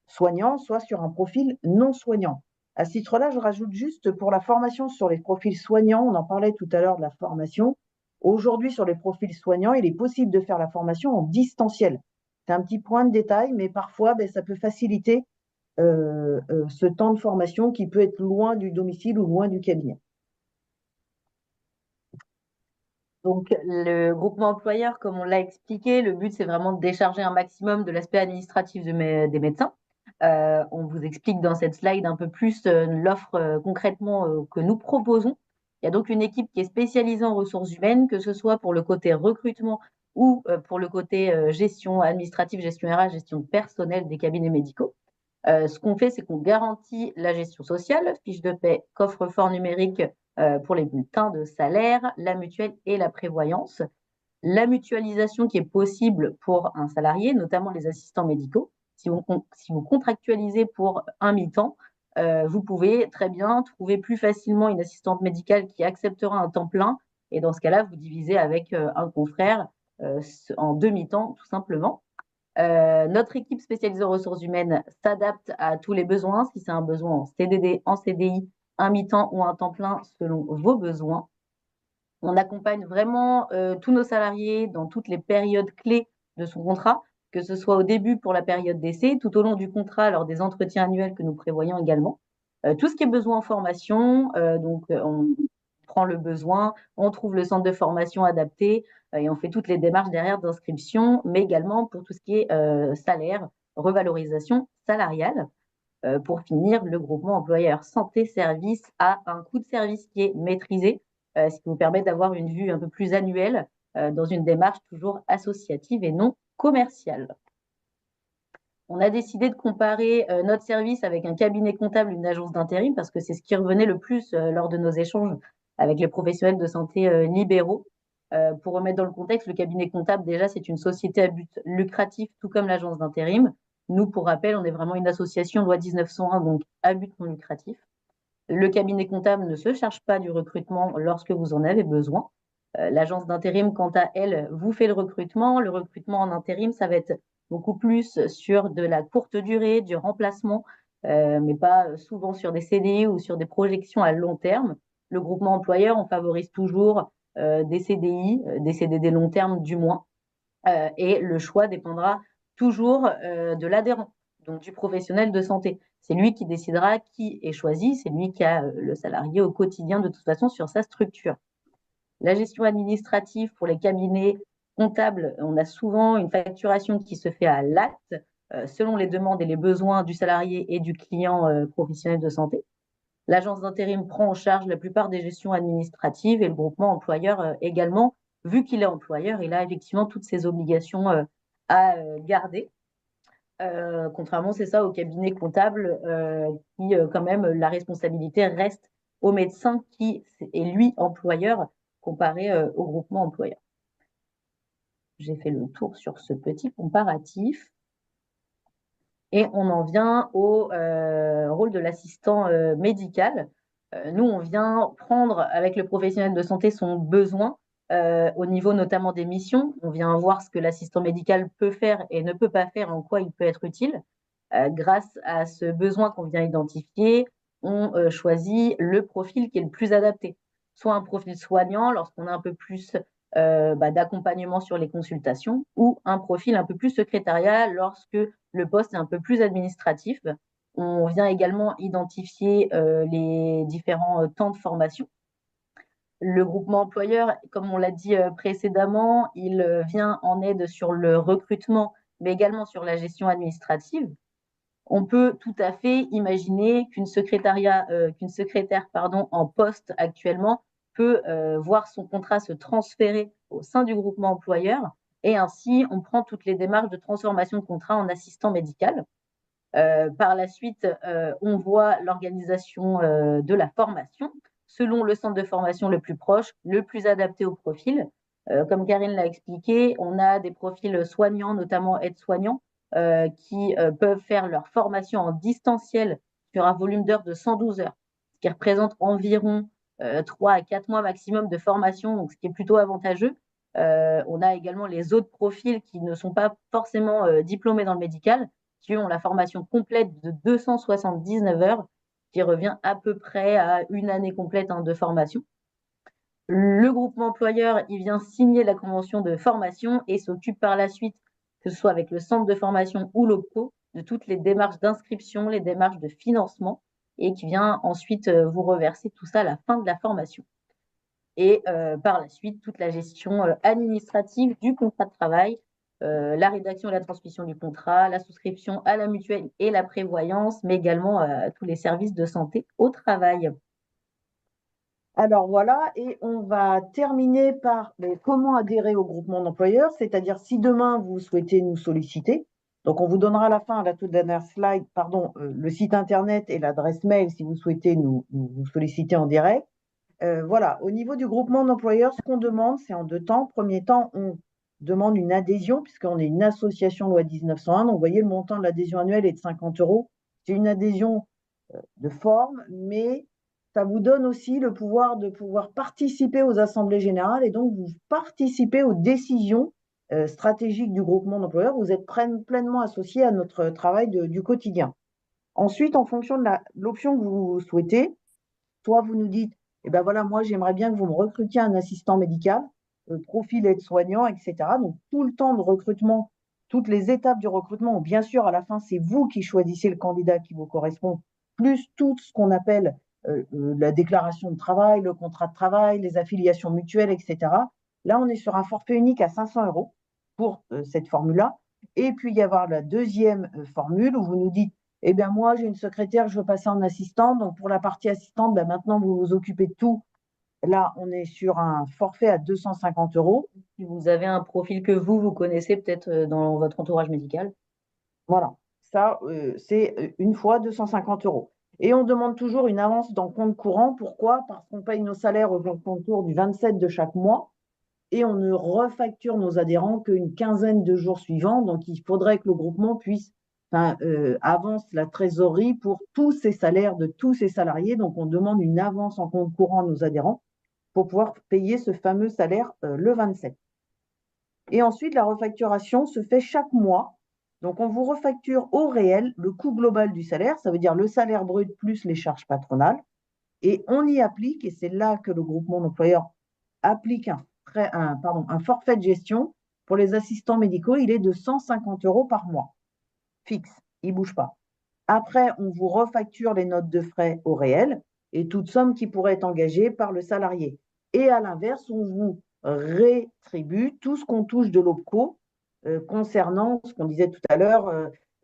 soignant, soit sur un profil non soignant. À ce titre-là, je rajoute juste pour la formation sur les profils soignants, on en parlait tout à l'heure de la formation. Aujourd'hui, sur les profils soignants, il est possible de faire la formation en distanciel. C'est un petit point de détail, mais parfois, ça peut faciliter ce temps de formation qui peut être loin du domicile ou loin du cabinet. Donc, le groupement employeur, comme on l'a expliqué, le but, c'est vraiment de décharger un maximum de l'aspect administratif des médecins. On vous explique dans cette slide un peu plus l'offre concrètement que nous proposons. Il y a donc une équipe qui est spécialisée en ressources humaines, que ce soit pour le côté recrutement ou pour le côté gestion administrative, gestion RH, gestion de personnel des cabinets médicaux. Ce qu'on fait, c'est qu'on garantit la gestion sociale, fiche de paie, coffre-fort numérique pour les bulletins de salaire, la mutuelle et la prévoyance. La mutualisation qui est possible pour un salarié, notamment les assistants médicaux. Si vous contractualisez pour un mi-temps, vous pouvez très bien trouver plus facilement une assistante médicale qui acceptera un temps plein. Et dans ce cas-là, vous divisez avec un confrère en 2 mi-temps, tout simplement. Notre équipe spécialisée en ressources humaines s'adapte à tous les besoins, si c'est un besoin en CDD, en CDI, un mi-temps ou un temps plein selon vos besoins. On accompagne vraiment tous nos salariés dans toutes les périodes clés de son contrat, que ce soit au début pour la période d'essai, tout au long du contrat lors des entretiens annuels que nous prévoyons également. Tout ce qui est besoin en formation, on prend le besoin, on trouve le centre de formation adapté et on fait toutes les démarches derrière d'inscription, mais également pour tout ce qui est salaire, revalorisation salariale. Pour finir, le groupement employeur santé-service a un coût de service qui est maîtrisé, ce qui vous permet d'avoir une vue un peu plus annuelle dans une démarche toujours associative et non commerciale. On a décidé de comparer notre service avec un cabinet comptable, une agence d'intérim, parce que c'est ce qui revenait le plus lors de nos échanges avec les professionnels de santé libéraux. Pour remettre dans le contexte, le cabinet comptable, déjà, c'est une société à but lucratif, tout comme l'agence d'intérim. Nous, pour rappel, on est vraiment une association loi 1901, donc à but non lucratif. Le cabinet comptable ne se charge pas du recrutement lorsque vous en avez besoin. L'agence d'intérim, quant à elle, vous fait le recrutement. Le recrutement en intérim, ça va être beaucoup plus sur de la courte durée, du remplacement, mais pas souvent sur des CDI ou sur des projections à long terme. Le groupement employeur, on favorise toujours des CDI, des CDD long terme du moins, et le choix dépendra toujours de l'adhérent, donc du professionnel de santé. C'est lui qui décidera qui est choisi, c'est lui qui a le salarié au quotidien de toute façon sur sa structure. La gestion administrative pour les cabinets comptables, on a souvent une facturation qui se fait à l'acte selon les demandes et les besoins du salarié et du client professionnel de santé. L'agence d'intérim prend en charge la plupart des gestions administratives et le groupement employeur également. Vu qu'il est employeur, il a effectivement toutes ses obligations à garder. Contrairement, c'est ça, au cabinet comptable, qui quand même, la responsabilité reste au médecin qui est lui employeur comparé au groupement employeur. J'ai fait le tour sur ce petit comparatif. Et on en vient au rôle de l'assistant médical. Nous, on vient prendre avec le professionnel de santé son besoin au niveau notamment des missions. On vient voir ce que l'assistant médical peut faire et ne peut pas faire, en quoi il peut être utile. Grâce à ce besoin qu'on vient identifier, on choisit le profil qui est le plus adapté. Soit un profil soignant lorsqu'on a un peu plus d'accompagnement sur les consultations, ou un profil un peu plus secrétariat lorsque le poste est un peu plus administratif. On vient également identifier les différents temps de formation. Le groupement employeur, comme on l'a dit précédemment, il vient en aide sur le recrutement, mais également sur la gestion administrative. On peut tout à fait imaginer qu'une secrétaire en poste actuellement peut voir son contrat se transférer au sein du groupement employeur, et ainsi on prend toutes les démarches de transformation de contrat en assistant médical. Par la suite, on voit l'organisation de la formation selon le centre de formation le plus proche, le plus adapté au profil. Comme Karine l'a expliqué, on a des profils soignants, notamment aides-soignants, qui peuvent faire leur formation en distanciel sur un volume d'heures de 112 heures, ce qui représente environ 3 à 4 mois maximum de formation, donc ce qui est plutôt avantageux. On a également les autres profils qui ne sont pas forcément diplômés dans le médical, qui ont la formation complète de 279 heures, qui revient à peu près à une année complète de formation. Le groupement employeur, il vient signer la convention de formation et s'occupe par la suite, que ce soit avec le centre de formation ou l'OPCO, de toutes les démarches d'inscription, les démarches de financement, et qui vient ensuite vous reverser tout ça à la fin de la formation. Et par la suite, toute la gestion administrative du contrat de travail, la rédaction et la transmission du contrat, la souscription à la mutuelle et la prévoyance, mais également tous les services de santé au travail. Alors voilà, et on va terminer par comment adhérer au groupement d'employeurs, c'est-à-dire si demain vous souhaitez nous solliciter. Donc on vous donnera à la fin, à la toute dernière slide, le site internet et l'adresse mail si vous souhaitez nous solliciter en direct. Voilà, au niveau du groupement d'employeurs, ce qu'on demande, c'est en 2 temps. Premier temps, on demande une adhésion, puisqu'on est une association loi 1901. Donc, vous voyez, le montant de l'adhésion annuelle est de 50 €. C'est une adhésion de forme, mais ça vous donne aussi le pouvoir de pouvoir participer aux assemblées générales et donc vous participez aux décisions stratégiques du groupement d'employeurs. Vous êtes pleinement associé à notre travail du quotidien. Ensuite, en fonction de l'option que vous souhaitez, soit vous nous dites, eh ben voilà, moi j'aimerais bien que vous me recrutiez un assistant médical, profil aide-soignant, etc. Donc tout le temps de recrutement, toutes les étapes du recrutement, bien sûr à la fin c'est vous qui choisissez le candidat qui vous correspond, plus tout ce qu'on appelle la déclaration de travail, le contrat de travail, les affiliations mutuelles, etc. Là on est sur un forfait unique à 500 € pour cette formule-là. Et puis il y avoir la deuxième formule où vous nous dites, eh bien, moi, j'ai une secrétaire, je veux passer en assistante. Donc, pour la partie assistante, maintenant, vous vous occupez de tout. Là, on est sur un forfait à 250 €. Si vous avez un profil que vous connaissez peut-être dans votre entourage médical. Voilà, ça, c'est une fois 250 €. Et on demande toujours une avance dans le compte courant. Pourquoi? Parce qu'on paye nos salaires au compte courant du 27 de chaque mois et on ne refacture nos adhérents qu'une quinzaine de jours suivants. Donc, il faudrait que le groupement puisse avance la trésorerie pour tous ces salaires de tous ces salariés. Donc, on demande une avance en compte courant à nos adhérents pour pouvoir payer ce fameux salaire le 27. Et ensuite, la refacturation se fait chaque mois. Donc, on vous refacture au réel le coût global du salaire, ça veut dire le salaire brut plus les charges patronales. Et on y applique, et c'est là que le groupement d'employeurs applique un forfait de gestion. Pour les assistants médicaux, il est de 150 € par mois, fixe, il ne bouge pas. Après, on vous refacture les notes de frais au réel et toute somme qui pourrait être engagée par le salarié. Et à l'inverse, on vous rétribue tout ce qu'on touche de l'OPCO concernant ce qu'on disait tout à l'heure,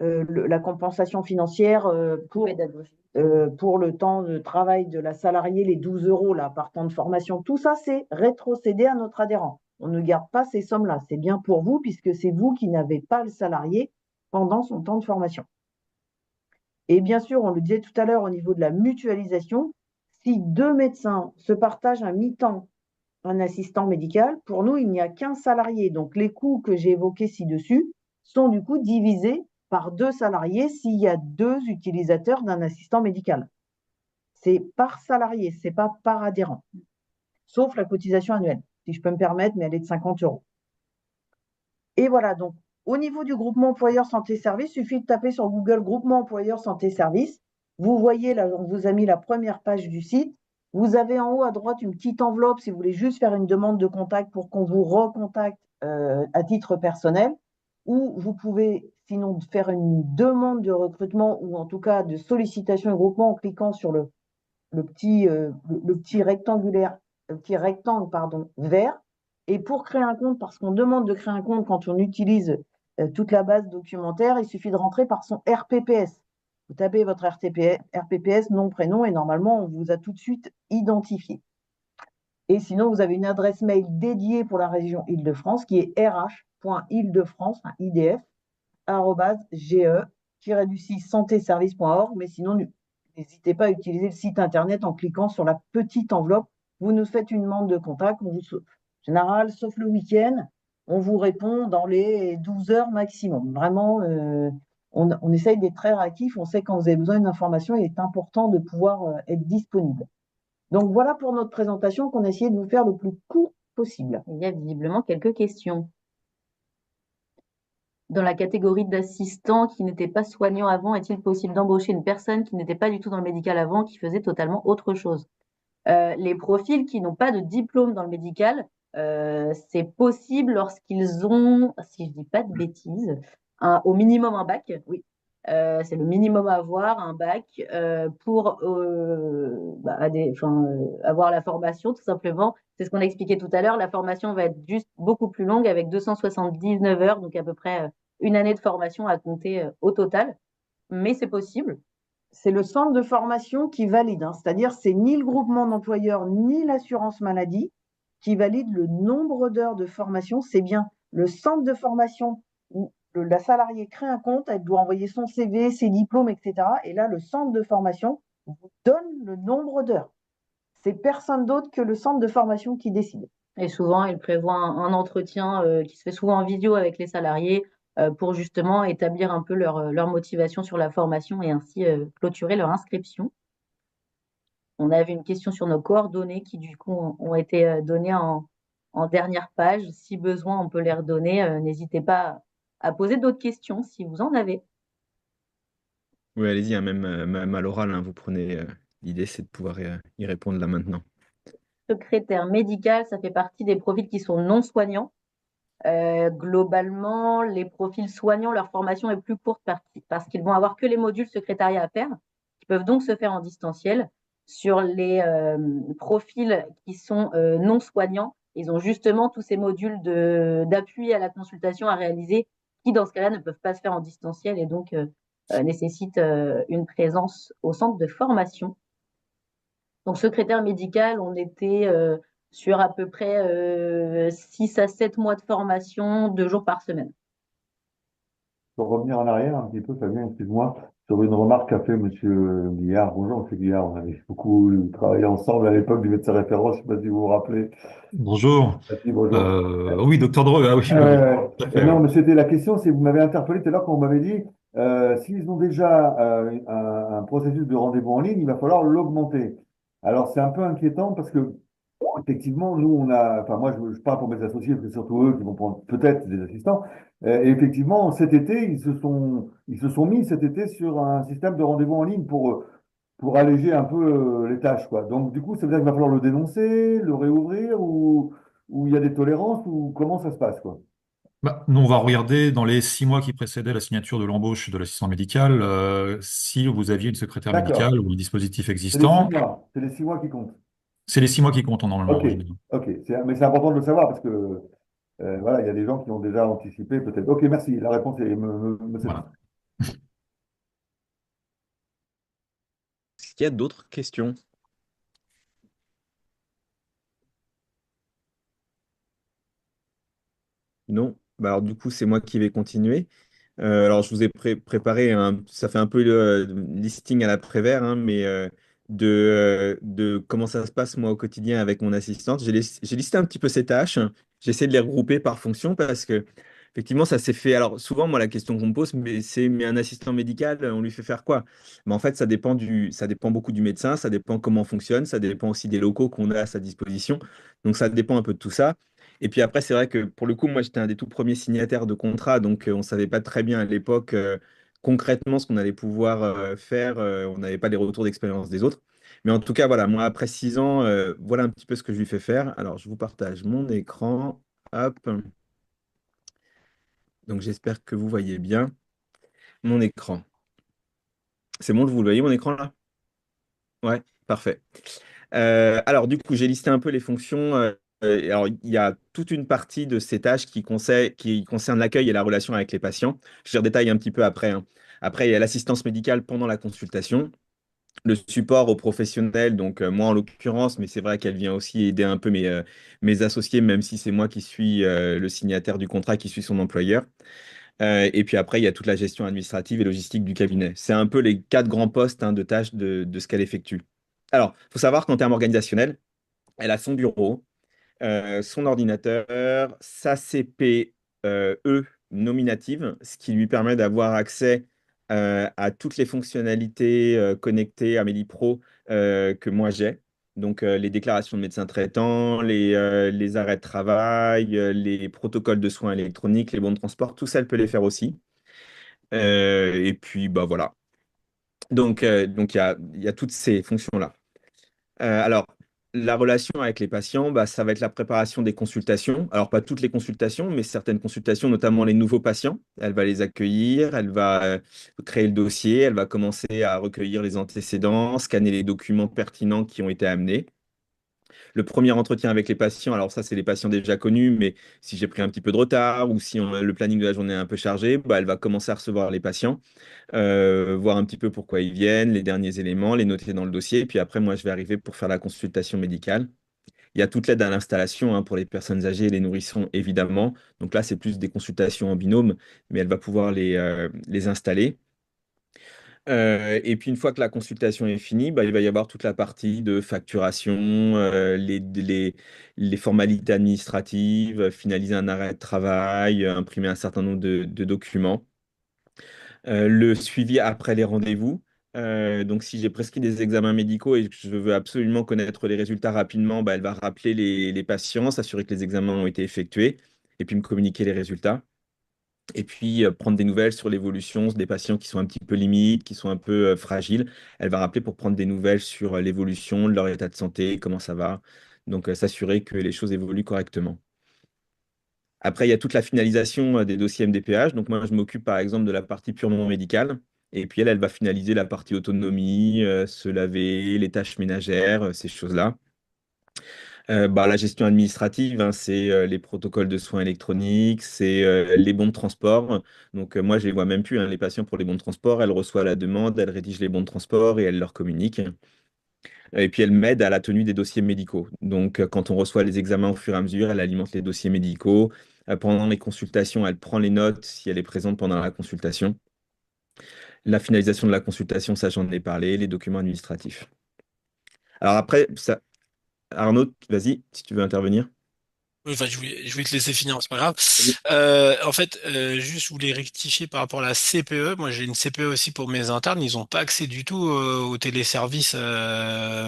la compensation financière pour le temps de travail de la salariée, les 12 € là, par temps de formation. Tout ça, c'est rétrocédé à notre adhérent. On ne garde pas ces sommes-là. C'est bien pour vous puisque c'est vous qui n'avez pas le salarié pendant son temps de formation. Et bien sûr, on le disait tout à l'heure au niveau de la mutualisation, si 2 médecins se partagent un mi-temps un assistant médical, pour nous, il n'y a qu'un salarié. Donc, les coûts que j'ai évoqués ci-dessus sont du coup divisés par 2 salariés s'il y a 2 utilisateurs d'un assistant médical. C'est par salarié, ce n'est pas par adhérent, sauf la cotisation annuelle. si je peux me permettre, mais elle est de 50 euros. Et voilà, donc au niveau du groupement employeur santé-service, il suffit de taper sur Google groupement employeur santé-service. Vous voyez là, on vous a mis la première page du site. Vous avez en haut à droite une petite enveloppe si vous voulez juste faire une demande de contact pour qu'on vous recontacte à titre personnel. Ou vous pouvez sinon faire une demande de recrutement ou en tout cas de sollicitation de groupement en cliquant sur le petit rectangle pardon, vert. Et pour créer un compte, parce qu'on demande de créer un compte quand on utilise toute la base documentaire, il suffit de rentrer par son RPPS. Vous tapez votre RPPS, nom, prénom, et normalement, on vous a tout de suite identifié. Et sinon, vous avez une adresse mail dédiée pour la région Île-de-France qui est rh.île-de-France, IDF, ge-santéservice.org. Mais sinon, n'hésitez pas à utiliser le site internet en cliquant sur la petite enveloppe. Vous nous faites une demande de contact. En général, sauf le week-end, on vous répond dans les 12 heures maximum. Vraiment, on essaye d'être très réactif. On sait quand vous avez besoin d'une information, il est important de pouvoir être disponible. Donc voilà pour notre présentation qu'on a essayé de vous faire le plus court possible. Il y a visiblement quelques questions. Dans la catégorie d'assistants qui n'étaient pas soignants avant, est-il possible d'embaucher une personne qui n'était pas du tout dans le médical avant, qui faisait totalement autre chose? Les profils qui n'ont pas de diplôme dans le médical, c'est possible lorsqu'ils ont, si je dis pas de bêtises, au minimum un bac. Oui, c'est le minimum à avoir, un bac, pour avoir la formation, tout simplement. C'est ce qu'on a expliqué tout à l'heure. La formation va être juste beaucoup plus longue avec 279 heures, donc à peu près une année de formation à compter au total. Mais c'est possible. C'est le centre de formation qui valide, hein. C'est-à-dire c'est ni le groupement d'employeurs ni l'assurance maladie qui valide le nombre d'heures de formation. C'est bien le centre de formation où la salariée crée un compte, elle doit envoyer son CV, ses diplômes, etc. Et là, le centre de formation vous donne le nombre d'heures. C'est personne d'autre que le centre de formation qui décide. Et souvent, il prévoit un entretien qui se fait souvent en vidéo avec les salariés pour justement établir un peu leur motivation sur la formation et ainsi clôturer leur inscription. On avait une question sur nos coordonnées qui, du coup, ont été données en dernière page. Si besoin, on peut les redonner. N'hésitez pas à poser d'autres questions si vous en avez. Oui, allez-y, hein, même à l'oral, hein, vous prenez. L'idée, c'est de pouvoir y répondre là maintenant. Secrétaire médical, ça fait partie des profils qui sont non soignants. Globalement, les profils soignants, leur formation est plus courte parce qu'ils vont avoir que les modules secrétariat à faire, qui peuvent donc se faire en distanciel. Sur les profils qui sont non soignants, ils ont justement tous ces modules d'appui à la consultation à réaliser qui, dans ce cas-là, ne peuvent pas se faire en distanciel et donc nécessitent une présence au centre de formation. Donc, secrétaire médical, on était sur à peu près 6 à 7 mois de formation, 2 jours par semaine. Pour revenir en arrière un petit peu, Fabien, excuse-moi, sur une remarque qu'a fait Monsieur Guillard. Bonjour, Monsieur Guillard. On avait beaucoup travaillé ensemble à l'époque du médecin référent. Je ne sais pas si vous vous rappelez. Bonjour. Merci, bonjour. Oui, docteur Dreux. Ah oui, tout à fait, non, oui. mais c'était la question, c'est vous m'avez interpellé tout à l'heure quand vous m'avez dit s'ils ont déjà un processus de rendez-vous en ligne, il va falloir l'augmenter. Alors c'est un peu inquiétant parce que effectivement, nous on a, enfin moi je parle pour mes associés, parce que c'est surtout eux qui vont prendre peut-être des assistants. Et effectivement, cet été, ils se sont mis cet été sur un système de rendez-vous en ligne pour alléger un peu les tâches, quoi. Donc, du coup, ça veut dire qu'il va falloir le dénoncer, le réouvrir, ou il y a des tolérances, ou comment ça se passe, quoi. Nous, on va regarder dans les 6 mois qui précédaient la signature de l'embauche de l'assistant médical, si vous aviez une secrétaire D'accord. médicale ou un dispositif C'est les 6 existant. mois. C'est les 6 mois qui comptent. C'est les 6 mois qui comptent normalement Ok, en général. ok. Mais c'est important de le savoir parce que voilà, il y a des gens qui ont déjà anticipé peut-être. Ok, merci. La réponse me satisfait. Voilà. Est-ce qu'il y a d'autres questions? Non? Bah alors du coup, c'est moi qui vais continuer. Alors je vous ai préparé ça fait un peu le listing à l'après-vert, hein, mais de comment ça se passe moi au quotidien avec mon assistante. J'ai listé un petit peu ces tâches. J'essaie de les regrouper par fonction parce que Effectivement, ça s'est fait. Alors, souvent, moi, la question qu'on me pose, mais un assistant médical, on lui fait faire quoi? Mais en fait, ça dépend beaucoup du médecin, ça dépend comment on fonctionne, ça dépend aussi des locaux qu'on a à sa disposition. Donc, ça dépend un peu de tout ça. Et puis après, c'est vrai que pour le coup, moi, j'étais un des tout premiers signataires de contrat, donc on ne savait pas très bien à l'époque concrètement ce qu'on allait pouvoir faire. On n'avait pas les retours d'expérience des autres. Mais en tout cas, voilà, moi, après 6 ans, voilà un petit peu ce que je lui fais faire. Alors, je vous partage mon écran. Hop. Donc j'espère que vous voyez bien mon écran. C'est bon, vous le voyez mon écran là? Ouais, parfait. Alors du coup, j'ai listé un peu les fonctions. Alors il y a toute une partie de ces tâches qui concernent l'accueil et la relation avec les patients. Je les détaille un petit peu après, hein. Après, il y a l'assistance médicale pendant la consultation, le support aux professionnels, donc moi en l'occurrence, mais c'est vrai qu'elle vient aussi aider un peu mes associés, même si c'est moi qui suis le signataire du contrat, qui suis son employeur. Et puis après, il y a toute la gestion administrative et logistique du cabinet. C'est un peu les 4 grands postes hein, de tâches de ce qu'elle effectue. Alors, il faut savoir qu'en termes organisationnels, elle a son bureau, son ordinateur, sa CPE nominative, ce qui lui permet d'avoir accès à toutes les fonctionnalités connectées à MediPro que moi j'ai. Donc, les déclarations de médecins traitants, les arrêts de travail, les protocoles de soins électroniques, les bons de transport, tout ça, elle peut les faire aussi. Et puis, bah voilà. Donc il y a toutes ces fonctions-là. Alors, la relation avec les patients, bah, ça va être la préparation des consultations. Alors, pas toutes les consultations, mais certaines consultations, notamment les nouveaux patients. Elle va les accueillir, elle va créer le dossier, elle va commencer à recueillir les antécédents, scanner les documents pertinents qui ont été amenés. Le premier entretien avec les patients, alors ça, c'est les patients déjà connus, mais si j'ai pris un petit peu de retard ou si le planning de la journée est un peu chargé, bah, elle va commencer à recevoir les patients, voir un petit peu pourquoi ils viennent, les derniers éléments, les noter dans le dossier. Puis après, moi, je vais arriver pour faire la consultation médicale. Il y a toute l'aide à l'installation hein, pour les personnes âgées et les nourrissons, évidemment. Donc là, c'est plus des consultations en binôme, mais elle va pouvoir les installer. Et puis une fois que la consultation est finie, bah, il va y avoir toute la partie de facturation, les formalités administratives, finaliser un arrêt de travail, imprimer un certain nombre de documents. Le suivi après les rendez-vous. Donc si j'ai prescrit des examens médicaux et que je veux absolument connaître les résultats rapidement, bah, elle va rappeler les patients, s'assurer que les examens ont été effectués et puis me communiquer les résultats. Et puis, prendre des nouvelles sur l'évolution des patients qui sont un petit peu limites, qui sont un peu fragiles. Elle va rappeler pour prendre des nouvelles sur l'évolution de leur état de santé, comment ça va. Donc, s'assurer que les choses évoluent correctement. Après, il y a toute la finalisation des dossiers MDPH. Donc, moi, je m'occupe par exemple de la partie purement médicale. Et puis, elle va finaliser la partie autonomie, se laver, les tâches ménagères, ces choses-là. Bah, la gestion administrative, hein, c'est les protocoles de soins électroniques, c'est les bons de transport. Donc, moi, je les vois même plus, hein, les patients pour les bons de transport. Elle reçoit la demande, elle rédige les bons de transport et elle leur communique. Et puis, elle m'aide à la tenue des dossiers médicaux. Donc, quand on reçoit les examens au fur et à mesure, elle alimente les dossiers médicaux. Pendant les consultations, elle prend les notes si elle est présente pendant la consultation. La finalisation de la consultation, ça, j'en ai parlé, les documents administratifs. Alors après, ça, Arnaud, vas-y, si tu veux intervenir. Oui, enfin, je voulais te laisser finir, c'est pas grave. En fait, juste, je voulais rectifier par rapport à la CPE. Moi, j'ai une CPE aussi pour mes internes. Ils n'ont pas accès du tout au téléservice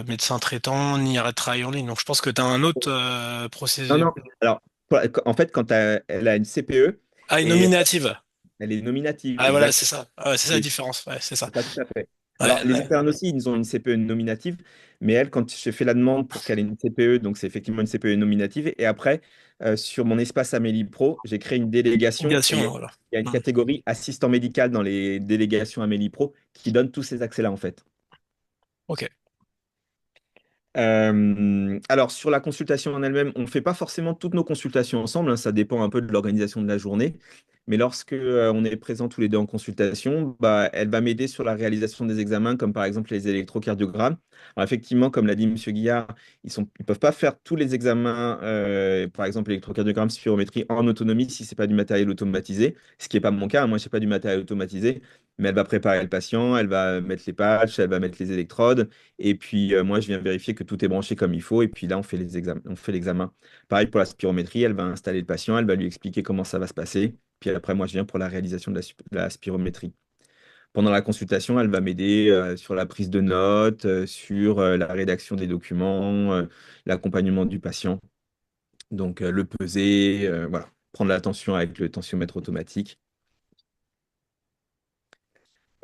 médecin traitant ni arrêt de travail en ligne. Donc, je pense que tu as un autre Non, procédé. non. Alors, en fait, quand elle a une CPE, Ah, une et nominative. elle est nominative, Ah, voilà, exact. c'est ça. Ah, ouais, c'est ça la Et différence. Ouais, c'est ça. c'est pas tout à fait. Ouais, Alors, les internes aussi, ils ont une CPE nominative, mais elle, quand j'ai fait la demande pour qu'elle ait une CPE, donc c'est effectivement une CPE nominative, et après, sur mon espace Amélie Pro, j'ai créé une délégation, et obligation, voilà. il y a une Hmm. catégorie assistant médical dans les délégations Amélie Pro qui donne tous ces accès-là, en fait. Ok. Alors, sur la consultation en elle-même, on ne fait pas forcément toutes nos consultations ensemble, hein, ça dépend un peu de l'organisation de la journée. Mais lorsque on est présents tous les deux en consultation, bah, elle va m'aider sur la réalisation des examens, comme par exemple les électrocardiogrammes. Alors, effectivement, comme l'a dit M. Guillard, ils peuvent pas faire tous les examens, par exemple l'électrocardiogramme, spirométrie, en autonomie si ce n'est pas du matériel automatisé, ce qui n'est pas mon cas, hein. Moi, je n'ai pas du matériel automatisé, mais elle va préparer le patient, elle va mettre les patchs, elle va mettre les électrodes. Et puis, moi, je viens vérifier que tout est branché comme il faut. Et puis là, on fait les examens, on fait l'examen. Pareil pour la spirométrie, elle va installer le patient, elle va lui expliquer comment ça va se passer. Puis après, moi, je viens pour la réalisation de la spirométrie. Pendant la consultation, elle va m'aider sur la prise de notes, sur la rédaction des documents, l'accompagnement du patient. Donc, le peser, voilà, prendre la tension avec le tensiomètre automatique.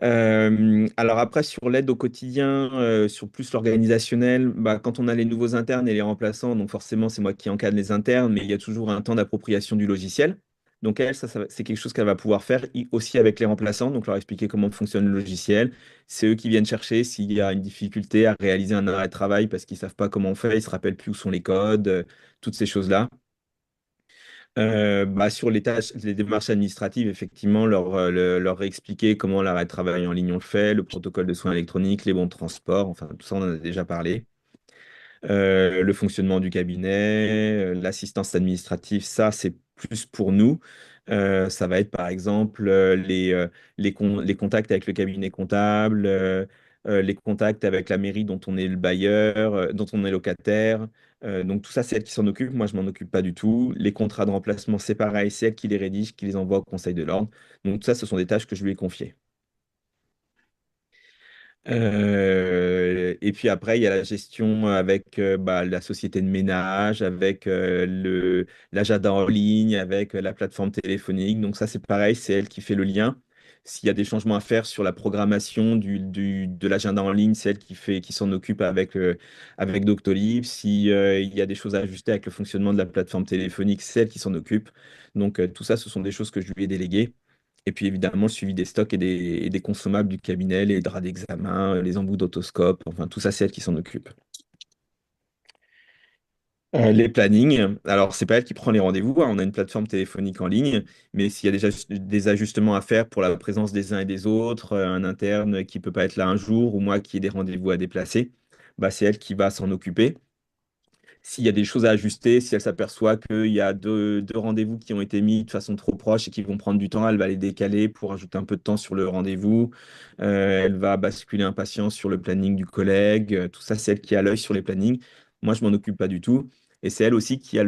Alors après, sur l'aide au quotidien, sur plus l'organisationnel, bah, quand on a les nouveaux internes et les remplaçants, donc forcément, c'est moi qui encadre les internes, mais il y a toujours un temps d'appropriation du logiciel. Donc elle, c'est quelque chose qu'elle va pouvoir faire aussi avec les remplaçants, donc leur expliquer comment fonctionne le logiciel. C'est eux qui viennent chercher s'il y a une difficulté à réaliser un arrêt de travail parce qu'ils ne savent pas comment on fait, ils ne se rappellent plus où sont les codes, toutes ces choses-là. Bah, sur les tâches, les démarches administratives, effectivement, leur expliquer comment l'arrêt de travail en ligne on le fait, le protocole de soins électroniques, les bons de transport, enfin tout ça on en a déjà parlé. Le fonctionnement du cabinet, l'assistance administrative, ça c'est plus pour nous. Ça va être par exemple les contacts avec le cabinet comptable, les contacts avec la mairie dont on est le bailleur, dont on est locataire. Donc tout ça, c'est elle qui s'en occupe. Moi, je m'en occupe pas du tout. Les contrats de remplacement, c'est pareil, c'est elle qui les rédige, qui les envoie au Conseil de l'ordre. Donc tout ça, ce sont des tâches que je lui ai confiées. Et puis après, il y a la gestion avec bah, la société de ménage, avec l'agenda en ligne, avec la plateforme téléphonique. Donc ça, c'est pareil, c'est elle qui fait le lien. S'il y a des changements à faire sur la programmation de l'agenda en ligne, c'est elle qui s'en occupe avec Doctolib. Si, il y a des choses à ajuster avec le fonctionnement de la plateforme téléphonique, c'est elle qui s'en occupe. Donc tout ça, ce sont des choses que je lui ai déléguées. Et puis évidemment, le suivi des stocks et des consommables du cabinet, les draps d'examen, les embouts d'autoscope, enfin tout ça, c'est elle qui s'en occupe. Les plannings, alors c'est pas elle qui prend les rendez-vous, hein, on a une plateforme téléphonique en ligne, mais s'il y a déjà des ajustements à faire pour la présence des uns et des autres, un interne qui peut pas être là un jour ou moi qui ai des rendez-vous à déplacer, bah, c'est elle qui va s'en occuper. S'il y a des choses à ajuster, si elle s'aperçoit qu'il y a deux rendez-vous qui ont été mis de façon trop proche et qui vont prendre du temps, elle va les décaler pour ajouter un peu de temps sur le rendez-vous. Elle va basculer un patient sur le planning du collègue. Tout ça, c'est elle qui a l'œil sur les plannings. Moi, je m'en occupe pas du tout. Et c'est elle aussi qui a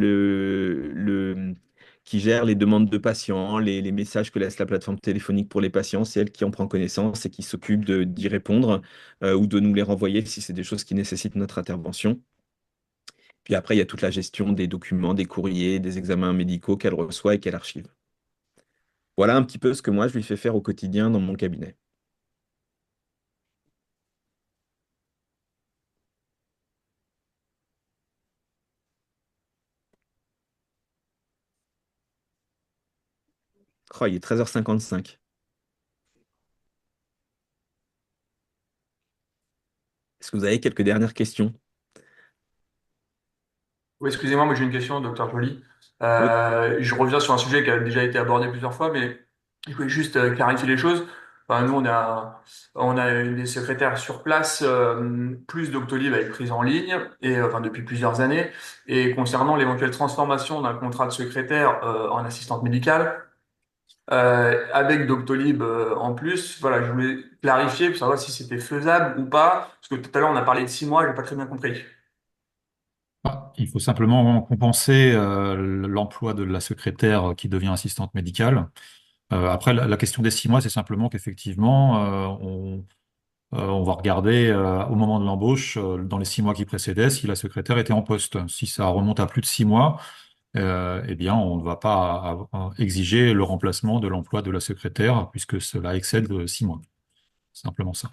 qui gère les demandes de patients, les messages que laisse la plateforme téléphonique pour les patients. C'est elle qui en prend connaissance et qui s'occupe d'y répondre ou de nous les renvoyer si c'est des choses qui nécessitent notre intervention. Puis après, il y a toute la gestion des documents, des courriers, des examens médicaux qu'elle reçoit et qu'elle archive. Voilà un petit peu ce que moi, je lui fais faire au quotidien dans mon cabinet. Oh, il est 13h55. Est-ce que vous avez quelques dernières questions? Oui, excusez-moi, moi j'ai une question, docteur Joly. Oui. Je reviens sur un sujet qui a déjà été abordé plusieurs fois, mais il faut juste clarifier les choses. Enfin, nous, on a une des secrétaires sur place, plus Doctolib avec prise en ligne, et enfin depuis plusieurs années. Et concernant l'éventuelle transformation d'un contrat de secrétaire en assistante médicale, avec Doctolib en plus, voilà, je voulais clarifier pour savoir si c'était faisable ou pas, parce que tout à l'heure on a parlé de 6 mois, j'ai pas très bien compris. Ah, il faut simplement compenser l'emploi de la secrétaire qui devient assistante médicale. Après, la question des 6 mois, c'est simplement qu'effectivement, on va regarder au moment de l'embauche, dans les 6 mois qui précédaient, si la secrétaire était en poste. Si ça remonte à plus de 6 mois, eh bien, on ne va pas exiger le remplacement de l'emploi de la secrétaire puisque cela excède 6 mois. Simplement ça.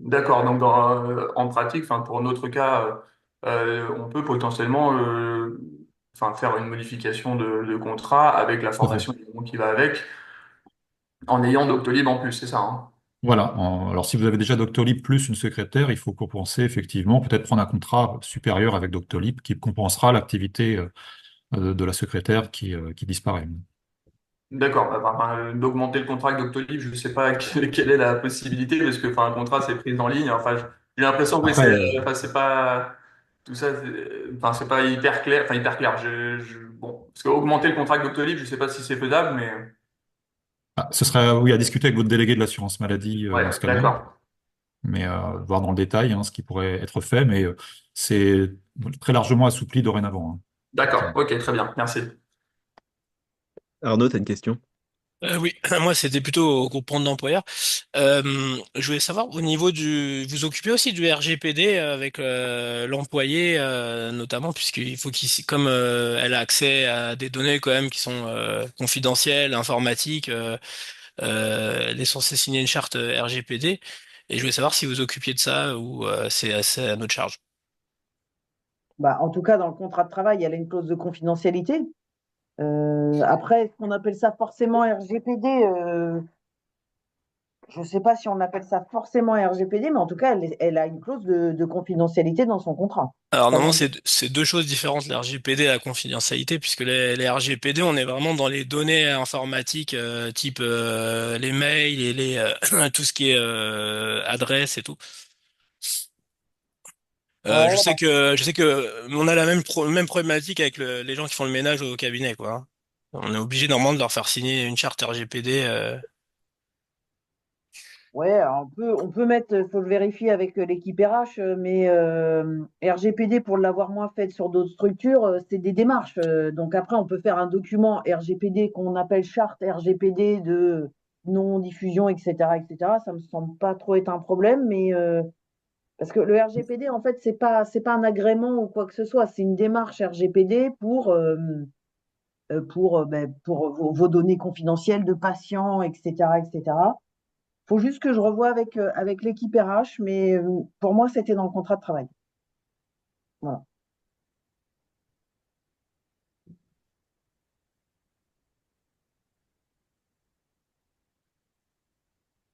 D'accord, donc en pratique, enfin, pour notre cas, on peut potentiellement enfin, faire une modification de contrat avec la Tout à fait. formation évidemment, qui va avec, en ayant Doctolib en plus, c'est ça, hein? Voilà. Alors, si vous avez déjà Doctolib plus une secrétaire, il faut compenser effectivement, peut-être prendre un contrat supérieur avec Doctolib qui compensera l'activité de la secrétaire qui disparaît. D'accord, bah, d'augmenter le contrat avec Doctolib, je ne sais pas quelle est la possibilité, parce que enfin, un contrat, c'est pris en ligne. Enfin, j'ai l'impression que oui, Après, enfin, c'est pas tout ça, enfin, c'est pas hyper clair. Enfin, hyper clair. Bon, parce que augmenter le contrat avec Doctolib, je ne sais pas si c'est faisable, mais ce serait oui, à discuter avec votre délégué de l'assurance maladie dans ce ouais, cas-là, d'accord. mais voir dans le détail ce qui pourrait être fait, mais c'est très largement assoupli dorénavant. D'accord, ok, très bien, merci. Arnaud, tu as une question? Oui, moi c'était plutôt au groupement d'employeurs. Je voulais savoir au niveau vous occupez aussi du RGPD avec l'employé notamment puisqu'il faut comme elle a accès à des données quand même qui sont confidentielles, informatiques, elle est censée signer une charte RGPD et je voulais savoir si vous occupiez de ça ou c'est à notre charge. Bah, en tout cas, dans le contrat de travail, il y a une clause de confidentialité. Après, est-ce qu'on appelle ça forcément RGPD? Je ne sais pas si on appelle ça forcément RGPD, mais en tout cas, elle a une clause de confidentialité dans son contrat. Alors Ça, normalement, j'en ai- c'est deux choses différentes, la RGPD et la confidentialité, puisque les RGPD, on est vraiment dans les données informatiques, type les mails et tout ce qui est adresse et tout. Ouais, bah, Je sais que on a la même problématique avec les gens qui font le ménage au cabinet, quoi, hein. On est obligé normalement de leur faire signer une charte RGPD. ouais, alors on peut mettre, faut le vérifier avec l'équipe RH, mais RGPD, pour l'avoir moins fait sur d'autres structures, c'est des démarches. Donc après, on peut faire un document RGPD qu'on appelle charte RGPD de non-diffusion, etc., etc. Ça me semble pas trop être un problème, mais parce que le RGPD, en fait, c'est pas un agrément ou quoi que ce soit, c'est une démarche RGPD pour vos données confidentielles de patients, etc., etc. Faut juste que je revoie avec l'équipe RH, mais pour moi, c'était dans le contrat de travail. Voilà.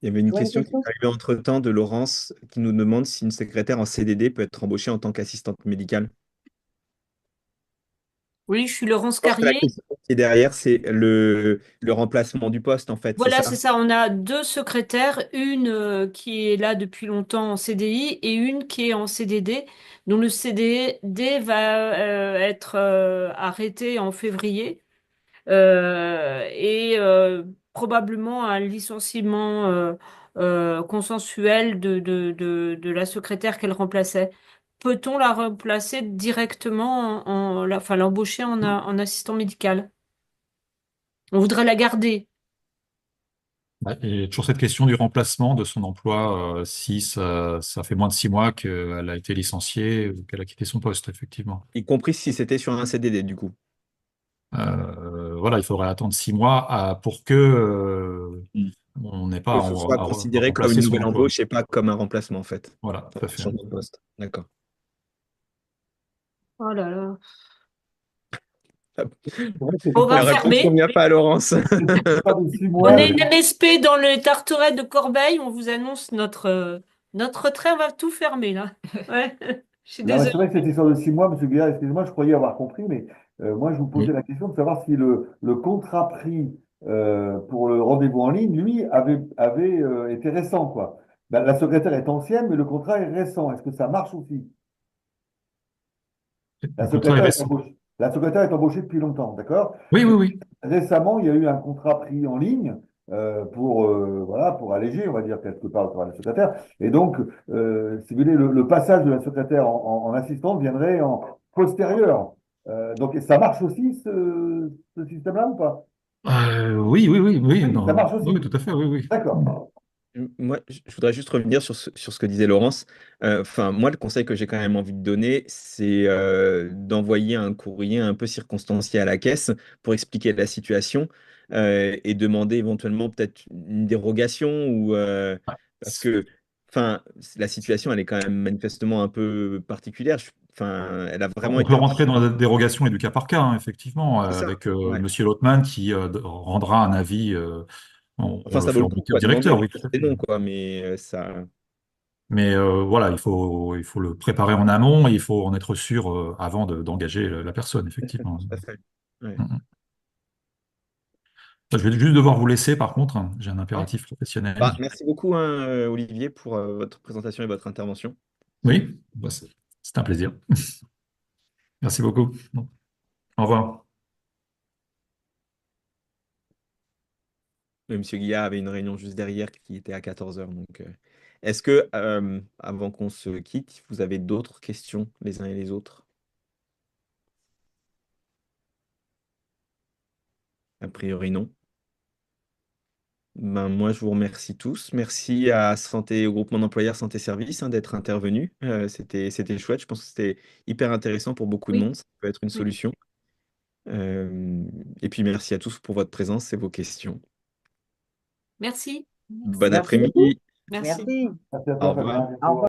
Il y avait Tu une vois une question qui est question? arrivée entre-temps de Laurence qui nous demande si une secrétaire en CDD peut être embauchée en tant qu'assistante médicale. Oui, je suis Laurence Je pense que la Carrier. question qui est derrière, c'est le remplacement du poste, en fait, c'est Voilà, c'est ça? ça. On a deux secrétaires, une qui est là depuis longtemps en CDI et une qui est en CDD, dont le CDD va être arrêté en février et probablement un licenciement consensuel de la secrétaire qu'elle remplaçait. Peut-on la remplacer directement enfin l'embaucher en assistant médical? On voudrait la garder. Ouais, et toujours cette question du remplacement de son emploi, si ça fait moins de 6 mois qu'elle a été licenciée ou qu'elle a quitté son poste, effectivement. Y compris si c'était sur un CDD, du coup. Voilà, il faudrait attendre 6 mois pour que Mm. on n'ait pas Que à, ce soit à considéré comme une remplacer son nouvelle emploi. embauche et pas comme un remplacement, en fait. Voilà, tout à fait. Changement de poste. D'accord. Oh là là. C'est vrai que On va La réponse fermer. convient pas à Laurence. cette histoire de six On mois, est une MSP dans le Tarteret de Corbeil. On vous annonce notre retrait. On va tout fermer là. Ouais. Je suis non, mais désolée. c'est vrai que cette histoire de 6 mois, Monsieur Guillard, excusez-moi, je croyais avoir compris, mais moi, je vous Mm. posais la question de savoir si le contrat pris pour le rendez-vous en ligne, lui, avait été récent, quoi. Ben, la secrétaire est ancienne, mais le contrat est récent. Est-ce que ça marche aussi? La Le contrat est secrétaire est récent. embauchée. La secrétaire est embauchée depuis longtemps, d'accord? Oui, oui, Mais oui. récemment, il y a eu un contrat pris en ligne voilà, pour alléger, on va dire, quelque part, le travail de la secrétaire. Et donc, si vous voulez, le passage de la secrétaire en assistante viendrait en postérieur. Donc, ça marche aussi, ce système-là, ou pas? Oui, oui, oui, oui, Oui, ça non, marche aussi. oui, tout à fait, oui, oui. D'accord. Moi, je voudrais juste revenir sur ce que disait Laurence. Enfin, moi, le conseil que j'ai quand même envie de donner, c'est d'envoyer un courrier un peu circonstancié à la caisse pour expliquer la situation et demander éventuellement peut-être une dérogation ou Ouais. parce que, enfin, la situation, elle est quand même manifestement un peu particulière. Enfin, elle a vraiment On peut été rentrer dans harcelée. la dérogation et du cas par cas, hein, effectivement, C'est ça. avec Ouais. Monsieur Lotman qui rendra un avis. On Enfin, le ça vaut fait le coup, remonter au quoi, demander. directeur, Je oui, tout pense à que fait. non, quoi, mais ça. Mais voilà, il faut le préparer en amont et il faut en être sûr avant d'engager la personne, effectivement. Tout à fait. Ouais. Mm, mm. Je vais juste devoir vous laisser, par contre, hein, j'ai un Ouais. impératif professionnel. Bah, merci beaucoup, hein, Olivier, pour votre présentation et votre intervention. Oui, bah, c'est un plaisir. Merci beaucoup. Bon, au revoir. Monsieur Guillard avait une réunion juste derrière qui était à 14 heures. Donc, est-ce que, avant qu'on se quitte, vous avez d'autres questions les uns et les autres? A priori, non. Ben, moi, je vous remercie tous. Merci à Santé, au groupement d'employeurs Santé Service d'être intervenu. C'était chouette. Je pense que c'était hyper intéressant pour beaucoup de Oui, monde. Ça peut être une oui. solution. Et puis, merci à tous pour votre présence et vos questions. Merci. Bon Merci beaucoup. après-midi. Merci. Merci. Merci à Au toi, revoir. Fabien. À Au revoir.